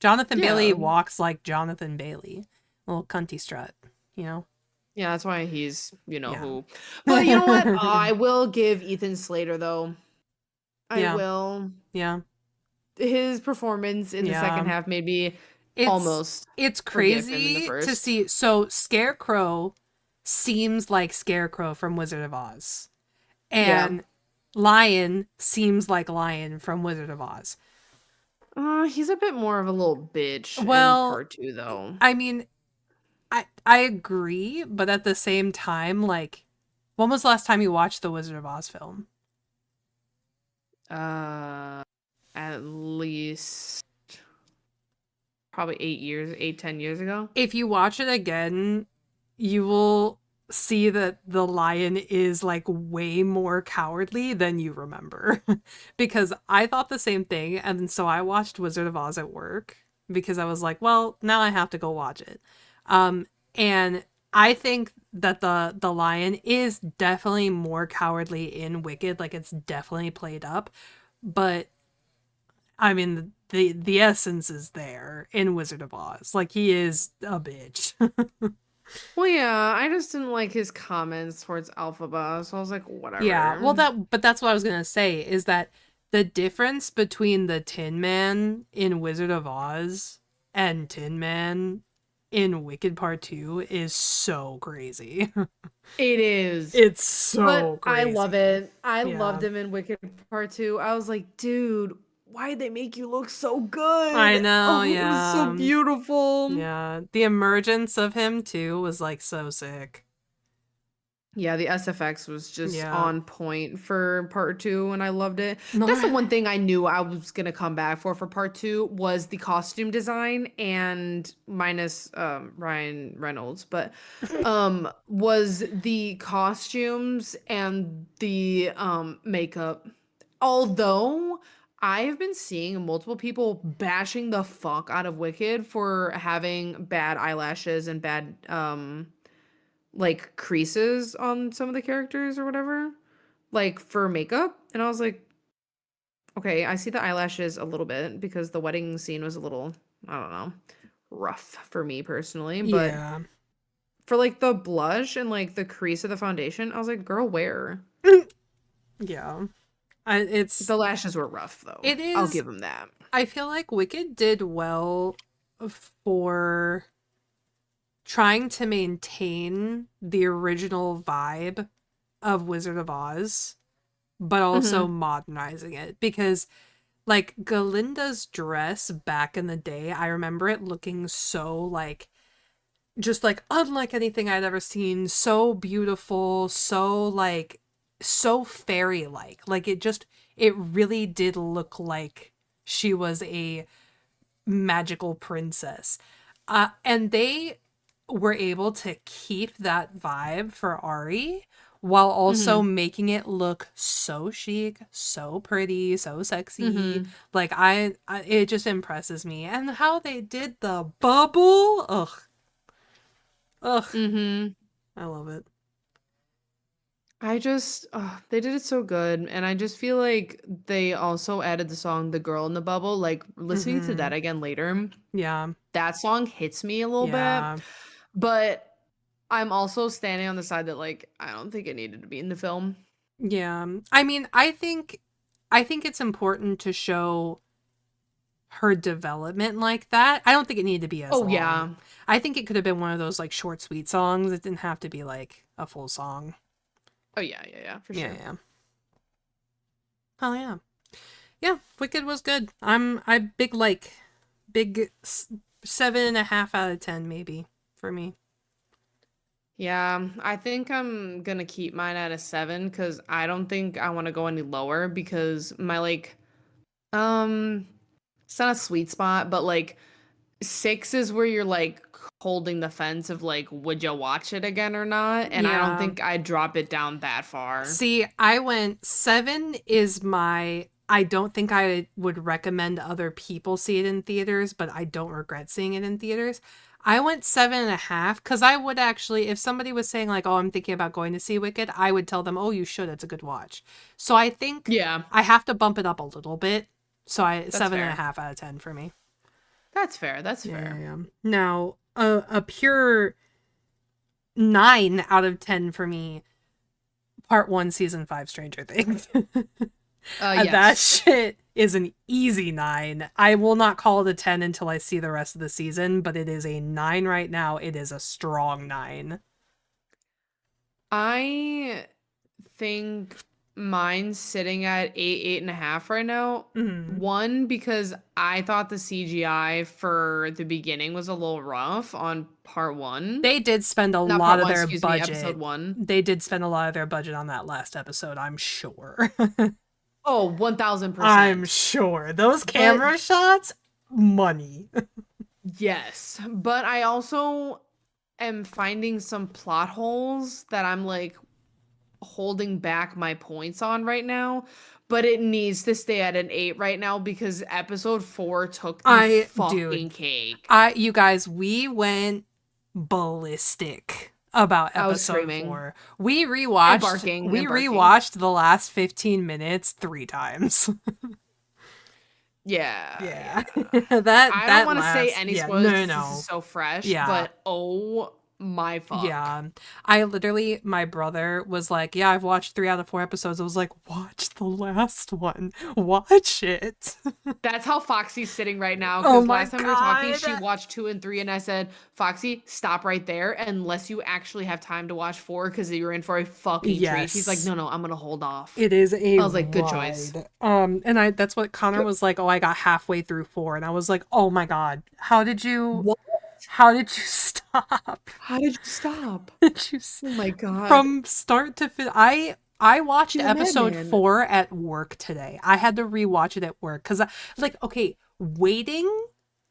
Jonathan Bailey Yeah. walks like Jonathan Bailey. A little cunty strut, you know? Yeah, that's why he's, you know Yeah. who. But you know what? I will give Ethan Slater though. I Yeah. will. Yeah. His performance in the second Yeah. half made me It's almost it's forgive him in the crazy to first. see. So Scarecrow seems like Scarecrow from Wizard of Oz. Yeah. And Lion seems like Lion from Wizard of Oz. He's a bit more of a little bitch in Well, part two though. I mean, I agree, but at the same time, like, when was the last time you watched the Wizard of Oz film? Uh, at least probably 8 years, 8, 10 years ago. If you watch it again, you will see that the lion is like way more cowardly than you remember. Because I thought the same thing, and so I watched Wizard of Oz at work because I was like, well, now I have to go watch it. And I think that the lion is definitely more cowardly in Wicked, like it's definitely played up, but I mean the essence is there in Wizard of Oz. Like he is a bitch. Well, yeah, I just didn't like his comments towards Alphaba, so I was like, Yeah, well whatever. that's what I was gonna say is that the difference between the Tin Man in Wizard of Oz and Tin Man in Wicked Part 2 is so crazy. It is. It's But so I love crazy. it. I Yeah. loved him in Wicked Part 2. I was like, dude, why did they make you look so good? I know, Oh, it was so yeah. beautiful. Yeah. The emergence of him too was like so sick. Yeah, the SFX was just Yeah. on point for part two, and I loved it. No, That's the one thing I knew I was gonna come back for part two was the costume design and minus Ryan Reynolds, but was the costumes and the makeup. Although I have been seeing multiple people bashing the fuck out of Wicked for having bad eyelashes and bad like creases on some of the characters or whatever, like for makeup. And I was like, okay, I see the eyelashes a little bit because the wedding scene was a little, I don't know, rough for me personally, but Yeah. for like the blush and like the crease of the foundation, I was like, girl, where? Yeah. It's The lashes were rough though. it I'll is give them that. I feel like Wicked did well for trying to maintain the original vibe of Wizard of Oz, but also Hmm. modernizing it because like Galinda's dress back in the day, I remember it looking so like just like unlike anything I'd ever seen, so beautiful, so like so fairy like. Like it really did look like she was a magical princess. And they were able to keep that vibe for Ari while also Hmm. making it look so chic, so pretty, so sexy. Hmm. Like it just impresses me. And how they did the bubble, ugh, ugh, Hmm. I love it. I just, they did it so good. And I just feel like they also added the song The Girl in the Bubble. Like, listening to Mm-hmm. that again later, Yeah, that song hits me a little bit. yeah, But I'm also standing on the side that, like, I don't think it needed to be in the film. yeah. I mean, I think it's important to show her development like that. I don't think it needed to be as Oh, long. yeah. I think it could have been one of those like short, sweet songs. It didn't have to be like a full song. Oh, yeah, yeah, yeah, for Yeah, sure. yeah. Oh yeah, yeah. Wicked was good. I big like big 7.5 out of 10 maybe for me. Yeah, I think I'm gonna keep mine at a 7 because I don't think I want to go any lower because my like um it's not a sweet spot, but like 6 is where you're like holding the fence of like would you watch it again or not? And I don't Yeah. think I'd drop it down that far. See, I went 7 is my. I don't think I would recommend other people see it in theaters, but I don't regret seeing it in theaters. I went 7.5 because I would actually, if somebody was saying, like, oh, I'm thinking about going to see Wicked, I would tell them, oh, you should. It's a good watch. So I think Yeah, I have to bump it up a little bit. So that's seven and a fair. half out of 10 for me. That's fair. That's Yeah, yeah, fair. yeah. Now, a pure 9 out of 10 for me, part 1, season 5, Stranger Things. That Yes. shit is an easy 9. I will not call it a 10 until I see the rest of the season, but it is a 9 right now. It is a strong 9. I think mine's sitting at 8.5 right now. Mm. One, because I thought the CGI for the beginning was a little rough on part one. They did spend a Not lot part of one, their excuse me, episode budget. one. They did spend a lot of their budget on that last episode, I'm sure. Oh, I'm 1000%. sure. Those But camera shots, money. yes, but I also am finding some plot holes that I'm like holding back my points on right now. But it needs to stay at an 8 right now because episode 4 took the Dude, fucking cake. you guys, we went ballistic about I was episode screaming 4. and barking We and barking. rewatched the last 15 minutes 3 times. Yeah, Yeah. yeah. I don't That want to say last, any yeah, spoilers no, because this is no. so fresh, Yeah. but oh my fuck. Yeah. I literally, my brother was like, yeah, I've watched 3 out of 4 episodes. I was like, watch the last one. Watch it. That's how Foxy's sitting right now. Oh Because my last time we were talking, God. she watched 2 and 3, and I said, Foxy, stop right there unless you actually have time to watch 4 because you're in for a fucking treat. She's like, Yes. no, no, I'm gonna hold off. It is a I was like, good choice. ride. And that's what Connor was like, "Oh, I got halfway through 4." And I was like, "Oh my God. What? How did you stop? How did you stop? Did you Oh my god. from start to finish?" I watched She's a episode madman. 4 at work today. I had to rewatch it at work cuz like okay, waiting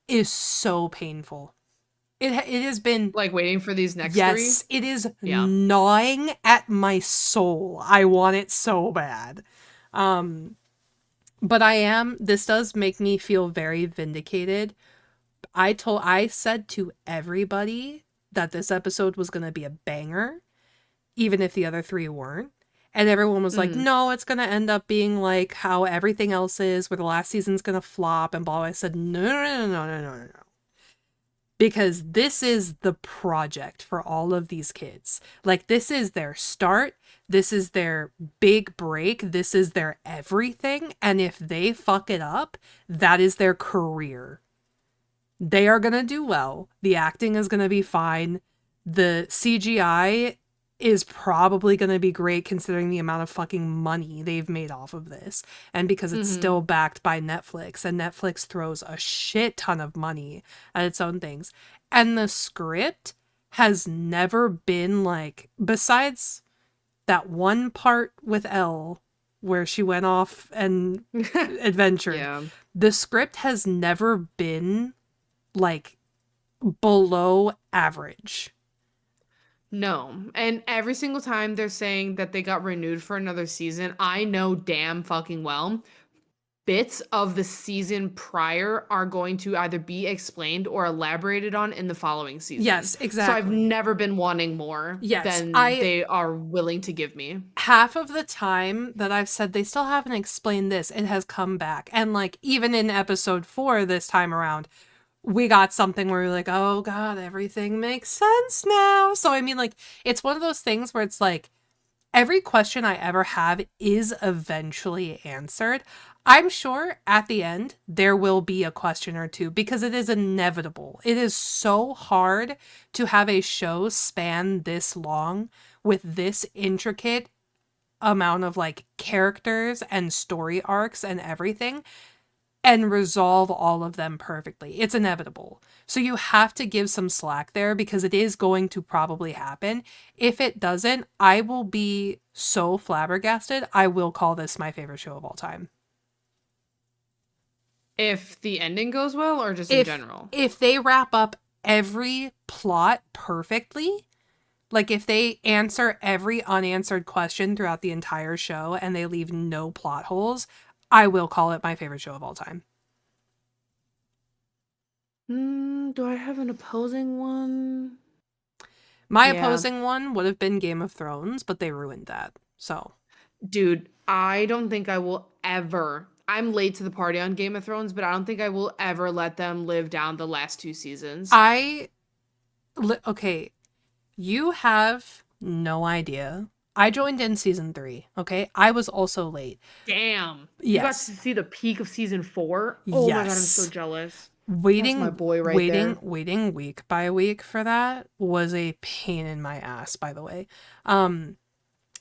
is so painful. It has been. Like waiting for these next three? Yes, it is Yeah. gnawing at my soul. I want it so bad. Um, but this does make me feel very vindicated. I said to everybody that this episode was going to be a banger, even if the other 3 weren't. And everyone was like, Mm. no, it's going to end up being like how everything else is, where the last season's going to flop and blah. I said, no, no, no, no, no, no, no. because this is the project for all of these kids. Like, this is their start. This is their big break. This is their everything. And if they fuck it up, that is their career. They are going to do well. The acting is going to be fine. The CGI is probably going to be great considering the amount of fucking money they've made off of this. And because it's still backed by Netflix, and Netflix throws a shit ton of money at its own things. And the script has never been like, besides that one part with Elle where she went off and adventured, Yeah. the script has never been like below average. No. And every single time they're saying that they got renewed for another season, I know damn fucking well bits of the season prior are going to either be explained or elaborated on in the following season. Yes, So I've exactly. never been wanting more Yes, than they are willing to give me. half of the time that I've said they still haven't explained this, it has come back. And like even in episode 4 this time around, we got something where we're like, oh god, everything makes sense now. So I mean, like, it's one of those things where it's like every question I ever have is eventually answered. I'm sure at the end there will be a question or two because it is inevitable. It is so hard to have a show span this long with this intricate amount of like characters and story arcs and everything and resolve all of them perfectly. It's inevitable. So you have to give some slack there because it is going to probably happen. If it doesn't, I will be so flabbergasted. I will call this my favorite show of all time. If the ending goes well or just in general? If they wrap up every plot perfectly, like if they answer every unanswered question throughout the entire show and they leave no plot holes, I will call it my favorite show of all time. Do I have an opposing one? My Yeah. opposing one would have been Game of Thrones, but they ruined that. So, Dude, I don't think I will ever. I'm late to the party on Game of Thrones, but I don't think I will ever let them live down the last 2 seasons. okay, you have no idea. I joined in season 3, okay? I was also late. Damn. Yes. You got to see the peak of season 4? Oh my god, I'm so Yes. jealous. Waiting, That's my boy right there. waiting week by week for that was a pain in my ass, by the way.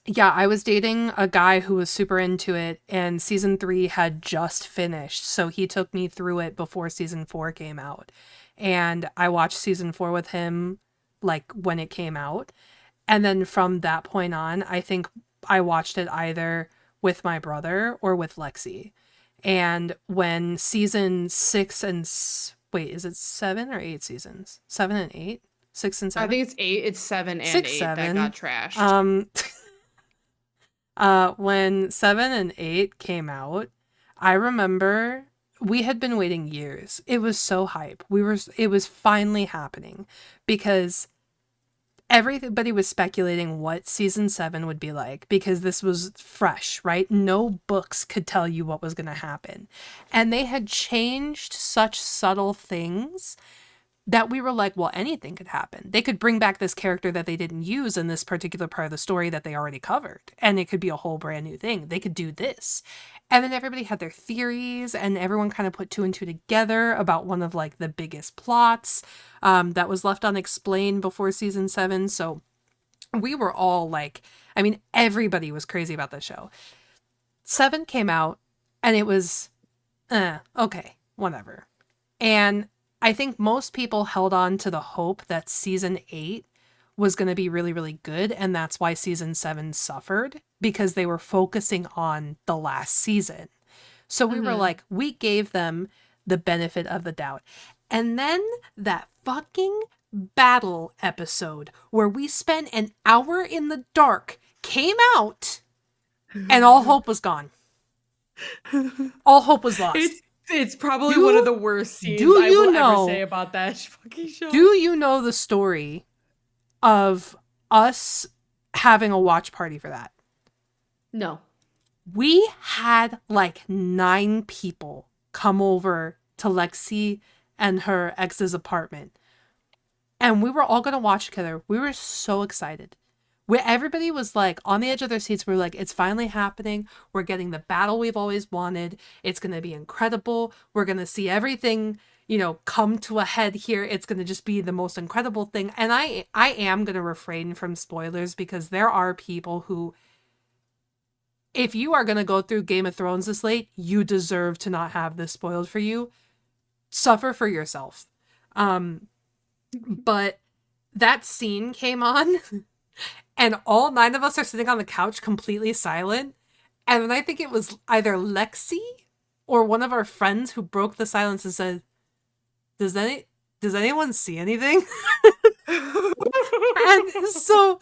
Yeah, I was dating a guy who was super into it, and season 3 had just finished, so he took me through it before season 4 came out. And I watched season 4 with him, like, when it came out. And then from that point on, I think I watched it either with my brother or with Lexi. And when season 6 and... wait, is it 7 or 8 seasons? 7 and 8? 6 and 7? I think it's 8. It's 7 and 6, 8 7. that got trashed. When 7 and 8 came out, I remember we had been waiting years. It was so hype. It was finally happening because everybody was speculating what season 7 would be like because this was fresh, right? No books could tell you what was going to happen. And they had changed such subtle things that we were like, well, anything could happen. They could bring back this character that they didn't use in this particular part of the story that they already covered, and it could be a whole brand new thing. They could do this. And then everybody had their theories, and everyone kind of put 2 and 2 together about one of like the biggest plots that was left unexplained before season 7. So we were all like, I mean, everybody was crazy about this show. 7 came out, and it was, okay, whatever. And I think most people held on to the hope that season 8 was going to be really, really good. And that's why season 7 suffered because they were focusing on the last season. So we were like, we gave them the benefit of the doubt. And then that fucking battle episode where we spent an hour in the dark came out and all hope was gone. All hope was lost. It's probably one of the worst scenes I will ever say about that fucking show. Do you know the story of us having a watch party for that? No. We had like 9 people come over to Lexi and her ex's apartment And we were all going to watch together. We were so excited. Everybody was like on the edge of their seats. We were like, it's finally happening. We're getting the battle we've always wanted. It's going to be incredible. We're going to see everything, come to a head here. It's going to just be the most incredible thing. And I am going to refrain from spoilers because there are people who, if you are going to go through Game of Thrones this late, you deserve to not have this spoiled for you. Suffer for yourself. But that scene came on and all 9 of us are sitting on the couch completely silent. And then I think it was either Lexi or one of our friends who broke the silence and said, does anyone see anything? And so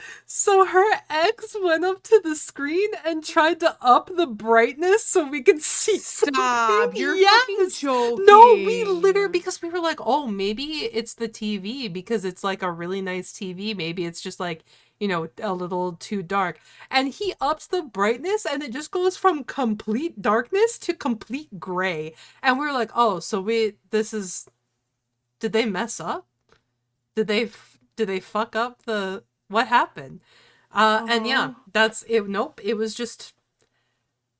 her ex went up to the screen and tried to up the brightness so we could see Stop! something. You're Yes! fucking joking. No, we literally, because we were like, oh, maybe it's the TV because it's like a really nice TV. Maybe it's just like, a little too dark. And he ups the brightness and it just goes from complete darkness to complete gray. And we were like, oh, so did they mess up? Did they fuck up what happened? And yeah, that's it. Nope. It was just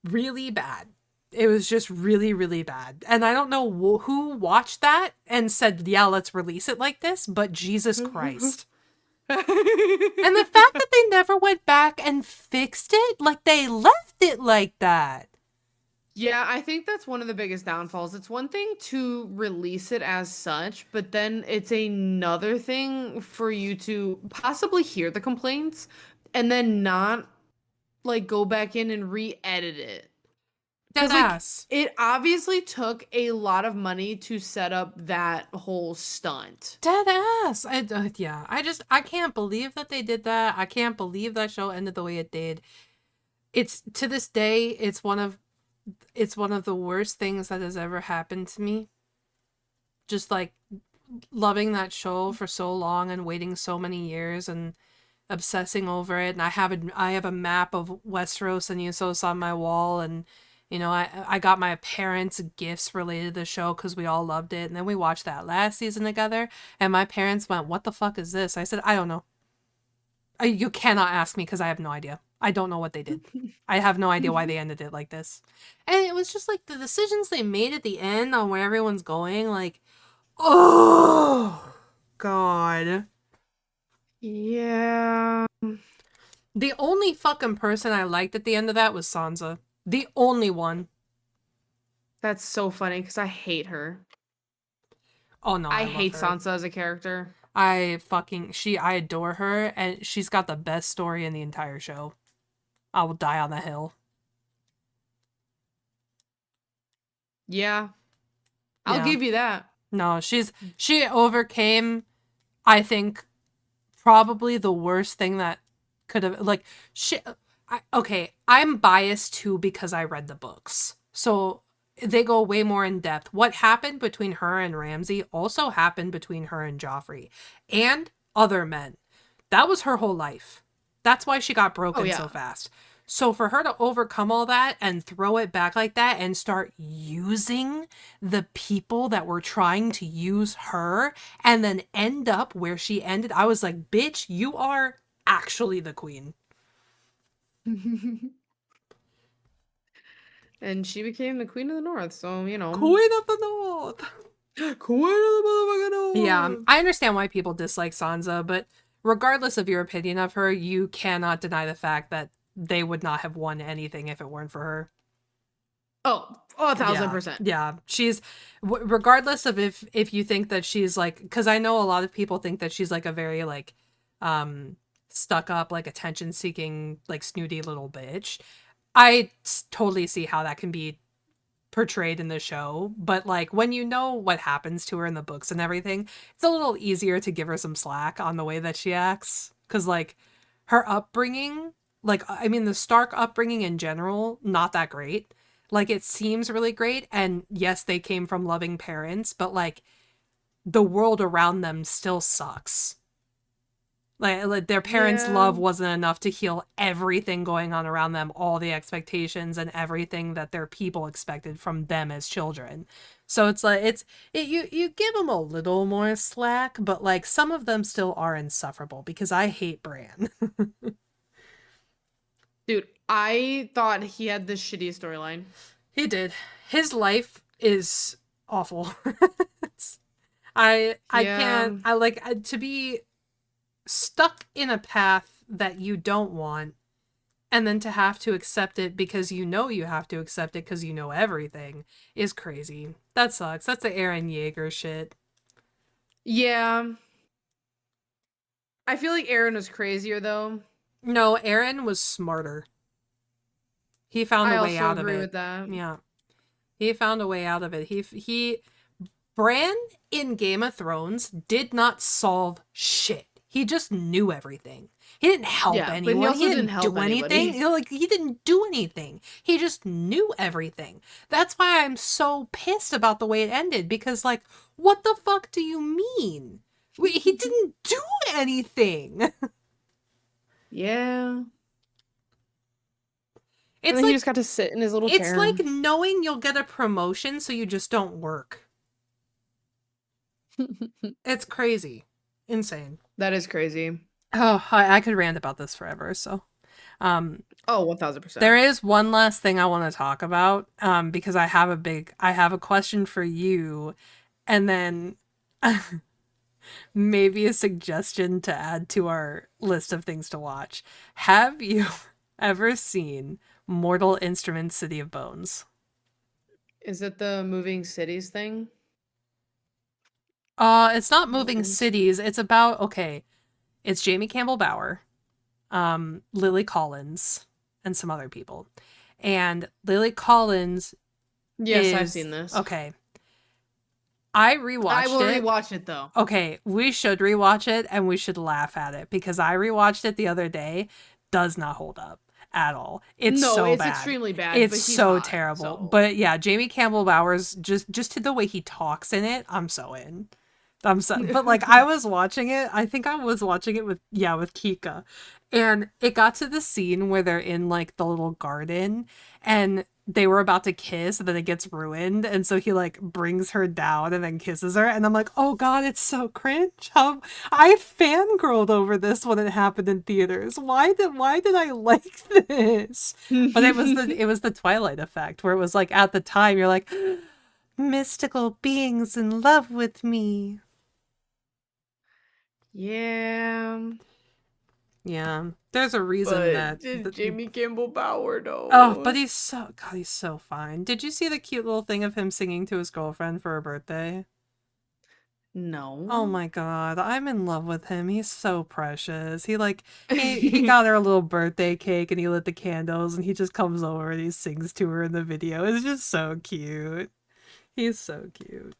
really bad. It was just really, really bad. And I don't know who watched that and said, yeah, let's release it like this, but Jesus Christ. And the fact that they never went back and fixed it, like they left it like that. Yeah, I think that's one of the biggest downfalls. It's one thing to release it as such, but then it's another thing for you to possibly hear the complaints and then not like go back in and re-edit it. Dead Because like ass. it obviously took a lot of money to set up that whole stunt. Dead ass. Yeah, I can't believe that they did that. I can't believe that show ended the way it did. It's, to this day, it's one of the worst things that has ever happened to me. Just like loving that show for so long and waiting so many years and obsessing over it. And I have a map of Westeros and Essos on my wall, and I got my parents gifts related to the show because we all loved it. And then we watched that last season together, and my parents went, "What the fuck is this?" I said, "I don't know. You cannot ask me because I have no idea. I don't know what they did. I have no idea why they ended it like this." And it was just like the decisions they made at the end on where everyone's going, like, oh, God. Yeah. The only fucking person I liked at the end of that was Sansa. The only one. That's so funny because I hate her. Oh, no, I love hate her. Sansa as a character. I adore her, and she's got the best story in the entire show. I will die on the hill. Yeah. I'll give you that. No, she overcame, I think, probably the worst thing that could have, like, I'm biased too because I read the books. So they go way more in depth. What happened between her and Ramsay also happened between her and Joffrey and other men. That was her whole life. That's why she got broken so fast. So for her to overcome all that and throw it back like that and start using the people that were trying to use her and then end up where she ended, I was like, bitch, you are actually the queen. And she became the Queen of the North, so, Queen of the North! Queen of the motherfucking North! Yeah, I understand why people dislike Sansa, but regardless of your opinion of her, you cannot deny the fact that they would not have won anything if it weren't for her. Oh, 1,000%. Yeah, she's, regardless of if you think that she's like, because I know a lot of people think that she's like a very like stuck up, like attention seeking, like snooty little bitch. I totally see how that can be portrayed in the show, but like when you know what happens to her in the books and everything, it's a little easier to give her some slack on the way that she acts, because like her upbringing, like, I mean, the Stark upbringing in general, not that great. Like, it seems really great, and yes, they came from loving parents, but like the world around them still sucks. Like their parents' Yeah. love wasn't enough to heal everything going on around them, all the expectations and everything that their people expected from them as children. So it's like you give them a little more slack, but like some of them still are insufferable because I hate Bran. Dude, I thought he had the shittiest storyline. He did. His life is awful. I Yeah. can't I like to be stuck in a path that you don't want and then to have to accept it because you have to accept it because you know everything is crazy. That sucks. That's the Aaron Yeager shit. Yeah. I feel like Aaron was crazier though. No, Aaron was smarter. He found I a way also out of agree it. with that. Yeah. He found a way out of it. He Bran in Game of Thrones did not solve shit. He just knew everything. He didn't help Yeah, but he anyone. He also didn't didn't help do anything. anybody. You know, like he didn't do anything. He just knew everything. That's why I'm so pissed about the way it ended because like what the fuck do you mean? He didn't do anything. Yeah. And It's then he like just got to sit in his little it's chair. like knowing you'll get a promotion so you just don't work. It's crazy. Insane. That is crazy. Oh, I could rant about this forever. So, um, Oh, 1000%. there is one last thing I want to talk about, because I have a question for you, and then maybe a suggestion to add to our list of things to watch. Have you ever seen Mortal Instruments City of Bones? Is it the moving cities thing? It's not Mortal moving cities. Instruments. It's about, okay, it's Jamie Campbell Bower, Lily Collins, and some other people. And Lily Collins Yes, I've is seen this. okay. I I rewatched will it. rewatch it though. Okay, we should rewatch it and we should laugh at it because I rewatched it the other day. Does not hold up at all. It's No, so it's bad. extremely bad, It's but he's so hot, terrible. so. But yeah, Jamie Campbell Bowers just to the way he talks in it, I'm so in. I'm so, but like I was watching it, I think I was watching it with with Kika. And it got to the scene where they're in like the little garden and they were about to kiss and then it gets ruined and so he like brings her down and then kisses her and I'm like, "Oh god, it's so cringe." How I fangirled over this when it happened in theaters. Why did I like this? But it was the Twilight effect where it was like at the time you're like mystical beings in love with me. Yeah. Yeah, there's a reason But that. just Jamie Campbell Bower Oh, but though. he's so fine. Did you see the cute little thing of him singing to his girlfriend for her birthday? Oh No. my god, I'm in love with him. He's so precious. He got her a little birthday cake and he lit the candles and he just comes over and he sings to her in the video. It's just so cute. He's so cute.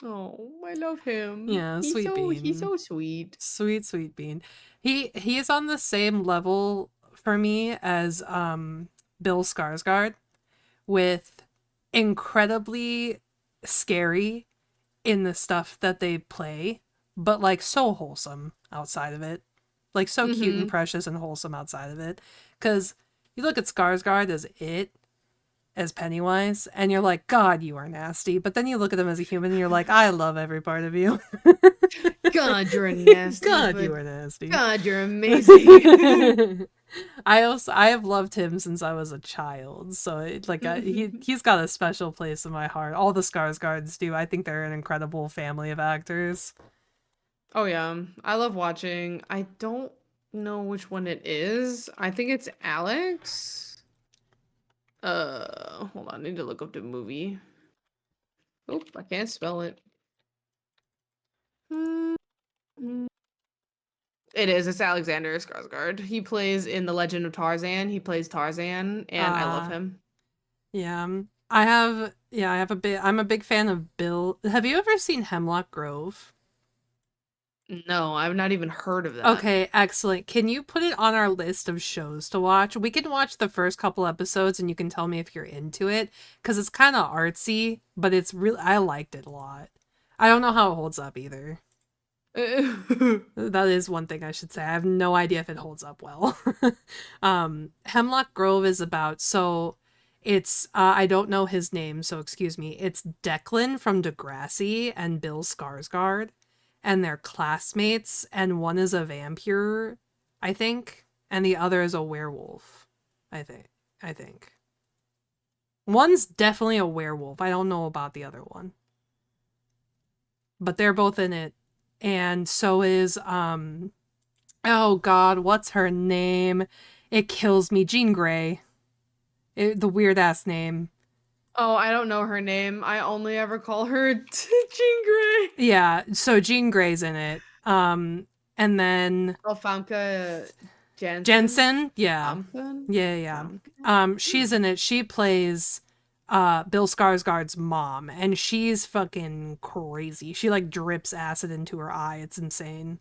Oh, I love him. Yeah, He's sweet so he's bean. so sweet. Sweet, sweet bean. He's on the same level for me as Bill Skarsgård with incredibly scary in the stuff that they play, but like so wholesome outside of it. Like so cute and Mm-hmm. precious and wholesome outside of it. Cause you look at Skarsgård as Pennywise, and you're like, God, you are nasty. But then you look at him as a human and you're like, I love every part of you. God, you're nasty, God, you but are nasty. God, you're amazing. I have loved him since I was a child, so he's got a special place in my heart. All the Skarsgårds do. I think they're an incredible family of actors. Oh yeah, I love watching. I don't know which one it is. I think it's Alex. Hold on, I need to look up the movie. Oh, I can't spell it. Mm, It is. It's Alexander Skarsgård. He plays in The Legend of Tarzan. He plays Tarzan, and I love Uh him. yeah. I have a bit I'm a big fan of Bill. Have you ever seen Hemlock Grove? No, I've not even heard of that. Okay, excellent. Can you put it on our list of shows to watch? We can watch the first couple episodes and you can tell me if you're into it because it's kind of artsy, but it's really I liked it a lot. I don't know how it holds up either. That is one thing I should say. I have no idea if it holds up well. Hemlock Grove is about, so it's, I don't know his name, so excuse me. It's Declan from Degrassi and Bill Skarsgård, and they're classmates, and one is a vampire, I think, and the other is a werewolf, I think. I think. One's definitely a werewolf. I don't know about the other one. But they're both in it. And so is oh god, what's her name? It kills me. Jean Grey. The weird ass name. Oh, I don't know her name. I only ever call her Jean Grey. Yeah, so Jean Grey's in it. And then Oh, Famke Janssen? Jensen, yeah. Famke? Yeah. Famke? She's in it. She plays Bill Skarsgård's mom, and she's fucking crazy. She like drips acid into her eye. It's insane.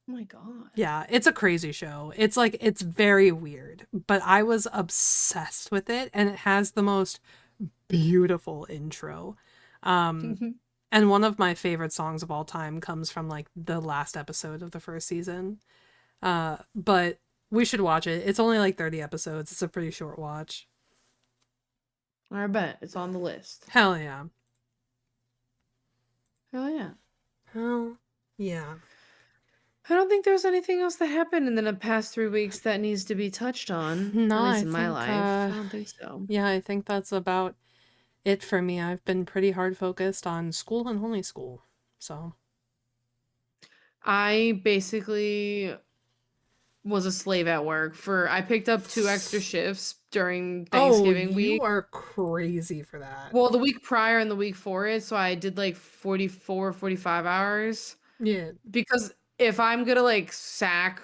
Oh my god. Yeah, it's a crazy show. It's like, it's very weird, but I was obsessed with it, and it has the most beautiful intro. And one of my favorite songs of all time comes from like the last episode of the first season. But we should watch it. It's only like 30 episodes. It's a pretty short watch. I bet. It's on the list. Hell yeah. Hell yeah. Hell yeah. I don't think there's anything else that happened in the past 3 weeks that needs to be touched on. No, At least I in my think, life. I don't think so. Yeah, I think that's about it for me. I've been pretty hard focused on school and only school. So I basically was a slave at work I picked up 2 extra shifts during Thanksgiving week. You are crazy for that. Well, the week prior and the week for it, so I did like 44, 45 hours. Yeah. Because if I'm gonna like sack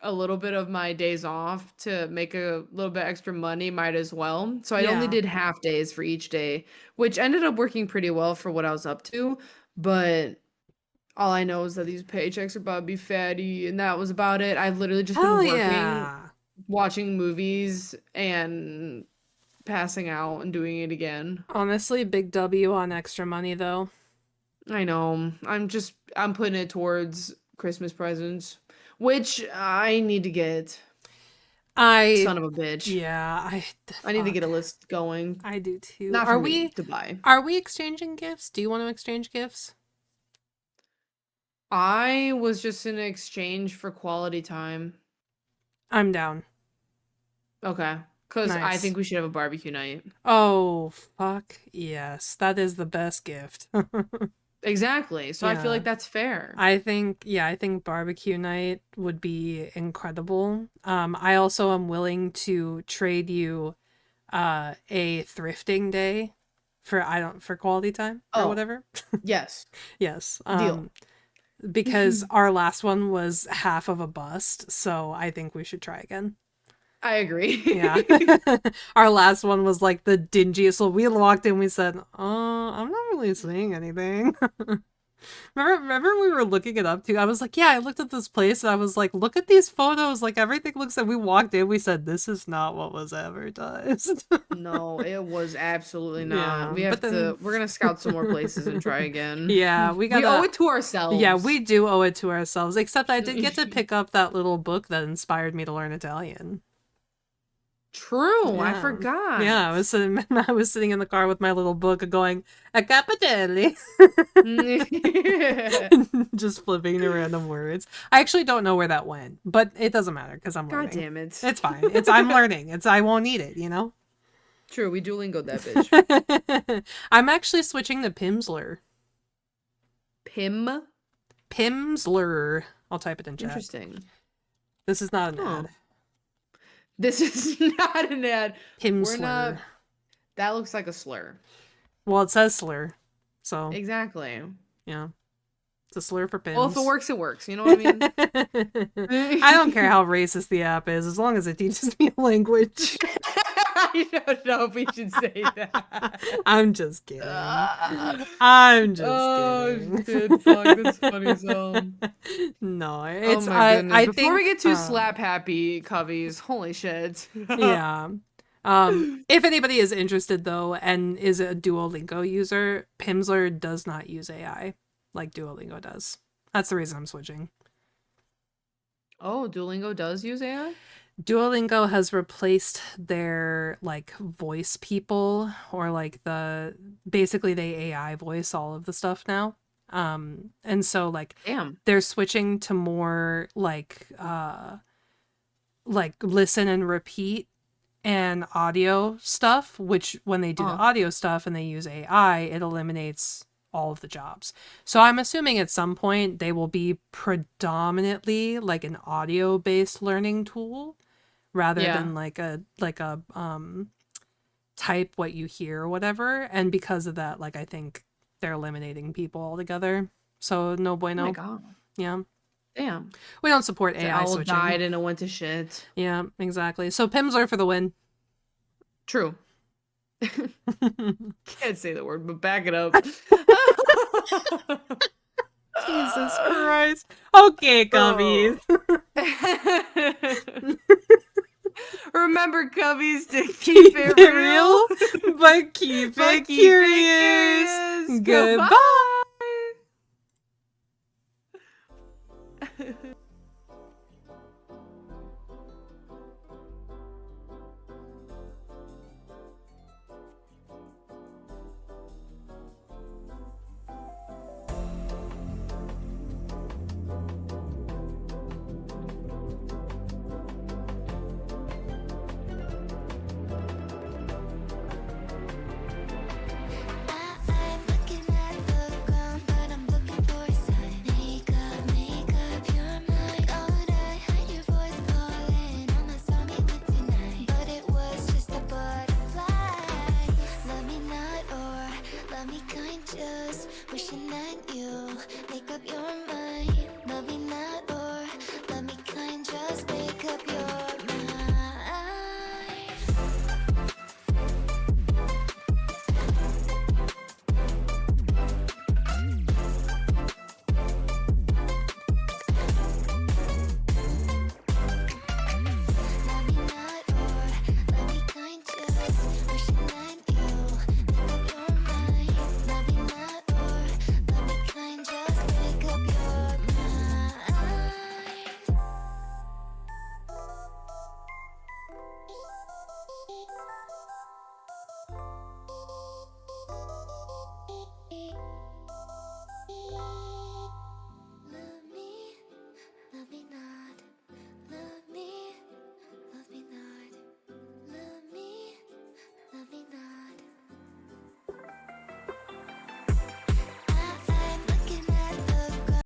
a little bit of my days off to make a little bit extra money, might as well. So I only did half days for each day, which ended up working pretty well for what I was up to. But all I know is that these paychecks are about to be fatty, and that was about it. I've literally just been working, watching movies, and passing out and doing it again. Honestly, big W on extra money though. I know. I'm putting it towards Christmas presents, which I need to get. Son of a bitch. Yeah, I need to get a list going. I do too. Not for me to buy. Are we exchanging gifts? Do you want to exchange gifts? I was just in exchange for quality time. I'm down. Okay. Because I Nice. think we should have a barbecue night. Oh, fuck yes. That is the best gift. Exactly. So I feel Yeah. like that's fair. I think barbecue night would be incredible. I also am willing to trade you a thrifting day for quality time or whatever. Yes. Yes. Deal. Because our last one was half of a bust, so I think we should try again. I agree. Yeah. Our last one was like the dingiest. So we walked in, we said, I'm not really seeing anything. Remember we were looking it up too? I was like, yeah, I looked at this place and I was like, look at these photos. Like everything looks like we walked in, we said, this is not what was advertised. No, it was absolutely not. Yeah, we're gonna scout some more places and try again. Yeah, we owe it to ourselves. Yeah, we do owe it to ourselves. Except I did get to pick up that little book that inspired me to learn Italian. True, Yeah. I forgot. Yeah, I was sitting in the car with my little book going, a capitelli. Just flipping to random words. I actually don't know where that went, but it doesn't matter because I'm learning. God damn it. It's fine. I'm learning. I won't need it, you know? True, we Duolingo'd that bitch. I'm actually switching to Pimsleur. Pimsleur. I'll type it in chat. Interesting. This is not an ad. This is not an ad. Pimsleur. That looks like a slur. Well, it says slur. So exactly. Yeah. It's a slur for Pims. Well, if it works, it works. You know what I mean? I don't care how racist the app is, as long as it teaches me a language. I don't know if we should say that. I'm just kidding. I'm just kidding. Shit, fuck, that's funny as hell. No, it's oh my goodness. I Before think we get too slap happy, Coveys, holy shit. Yeah. If anybody is interested though and is a Duolingo user, Pimsleur does not use AI like Duolingo does. That's the reason I'm switching. Oh, Duolingo does use AI? Duolingo has replaced their like voice people, or like basically they AI voice all of the stuff now. And so like Damn. they're switching to more like listen and repeat and audio stuff, which when they do the audio stuff and they use AI, it eliminates all of the jobs. So I'm assuming at some point they will be predominantly like an audio based learning tool rather than like a type what you hear or whatever. And because of that, like I think they're eliminating people altogether. So no bueno. Oh my god. Yeah. Damn. We don't support The AI owl switching. died and it went to shit. Yeah, exactly. So Pimsleur for the win. True. Can't say the word, but back it up. Jesus Christ. Okay, Cubbies. Remember, Cubbies, to keep it real, but keep it curious. Goodbye.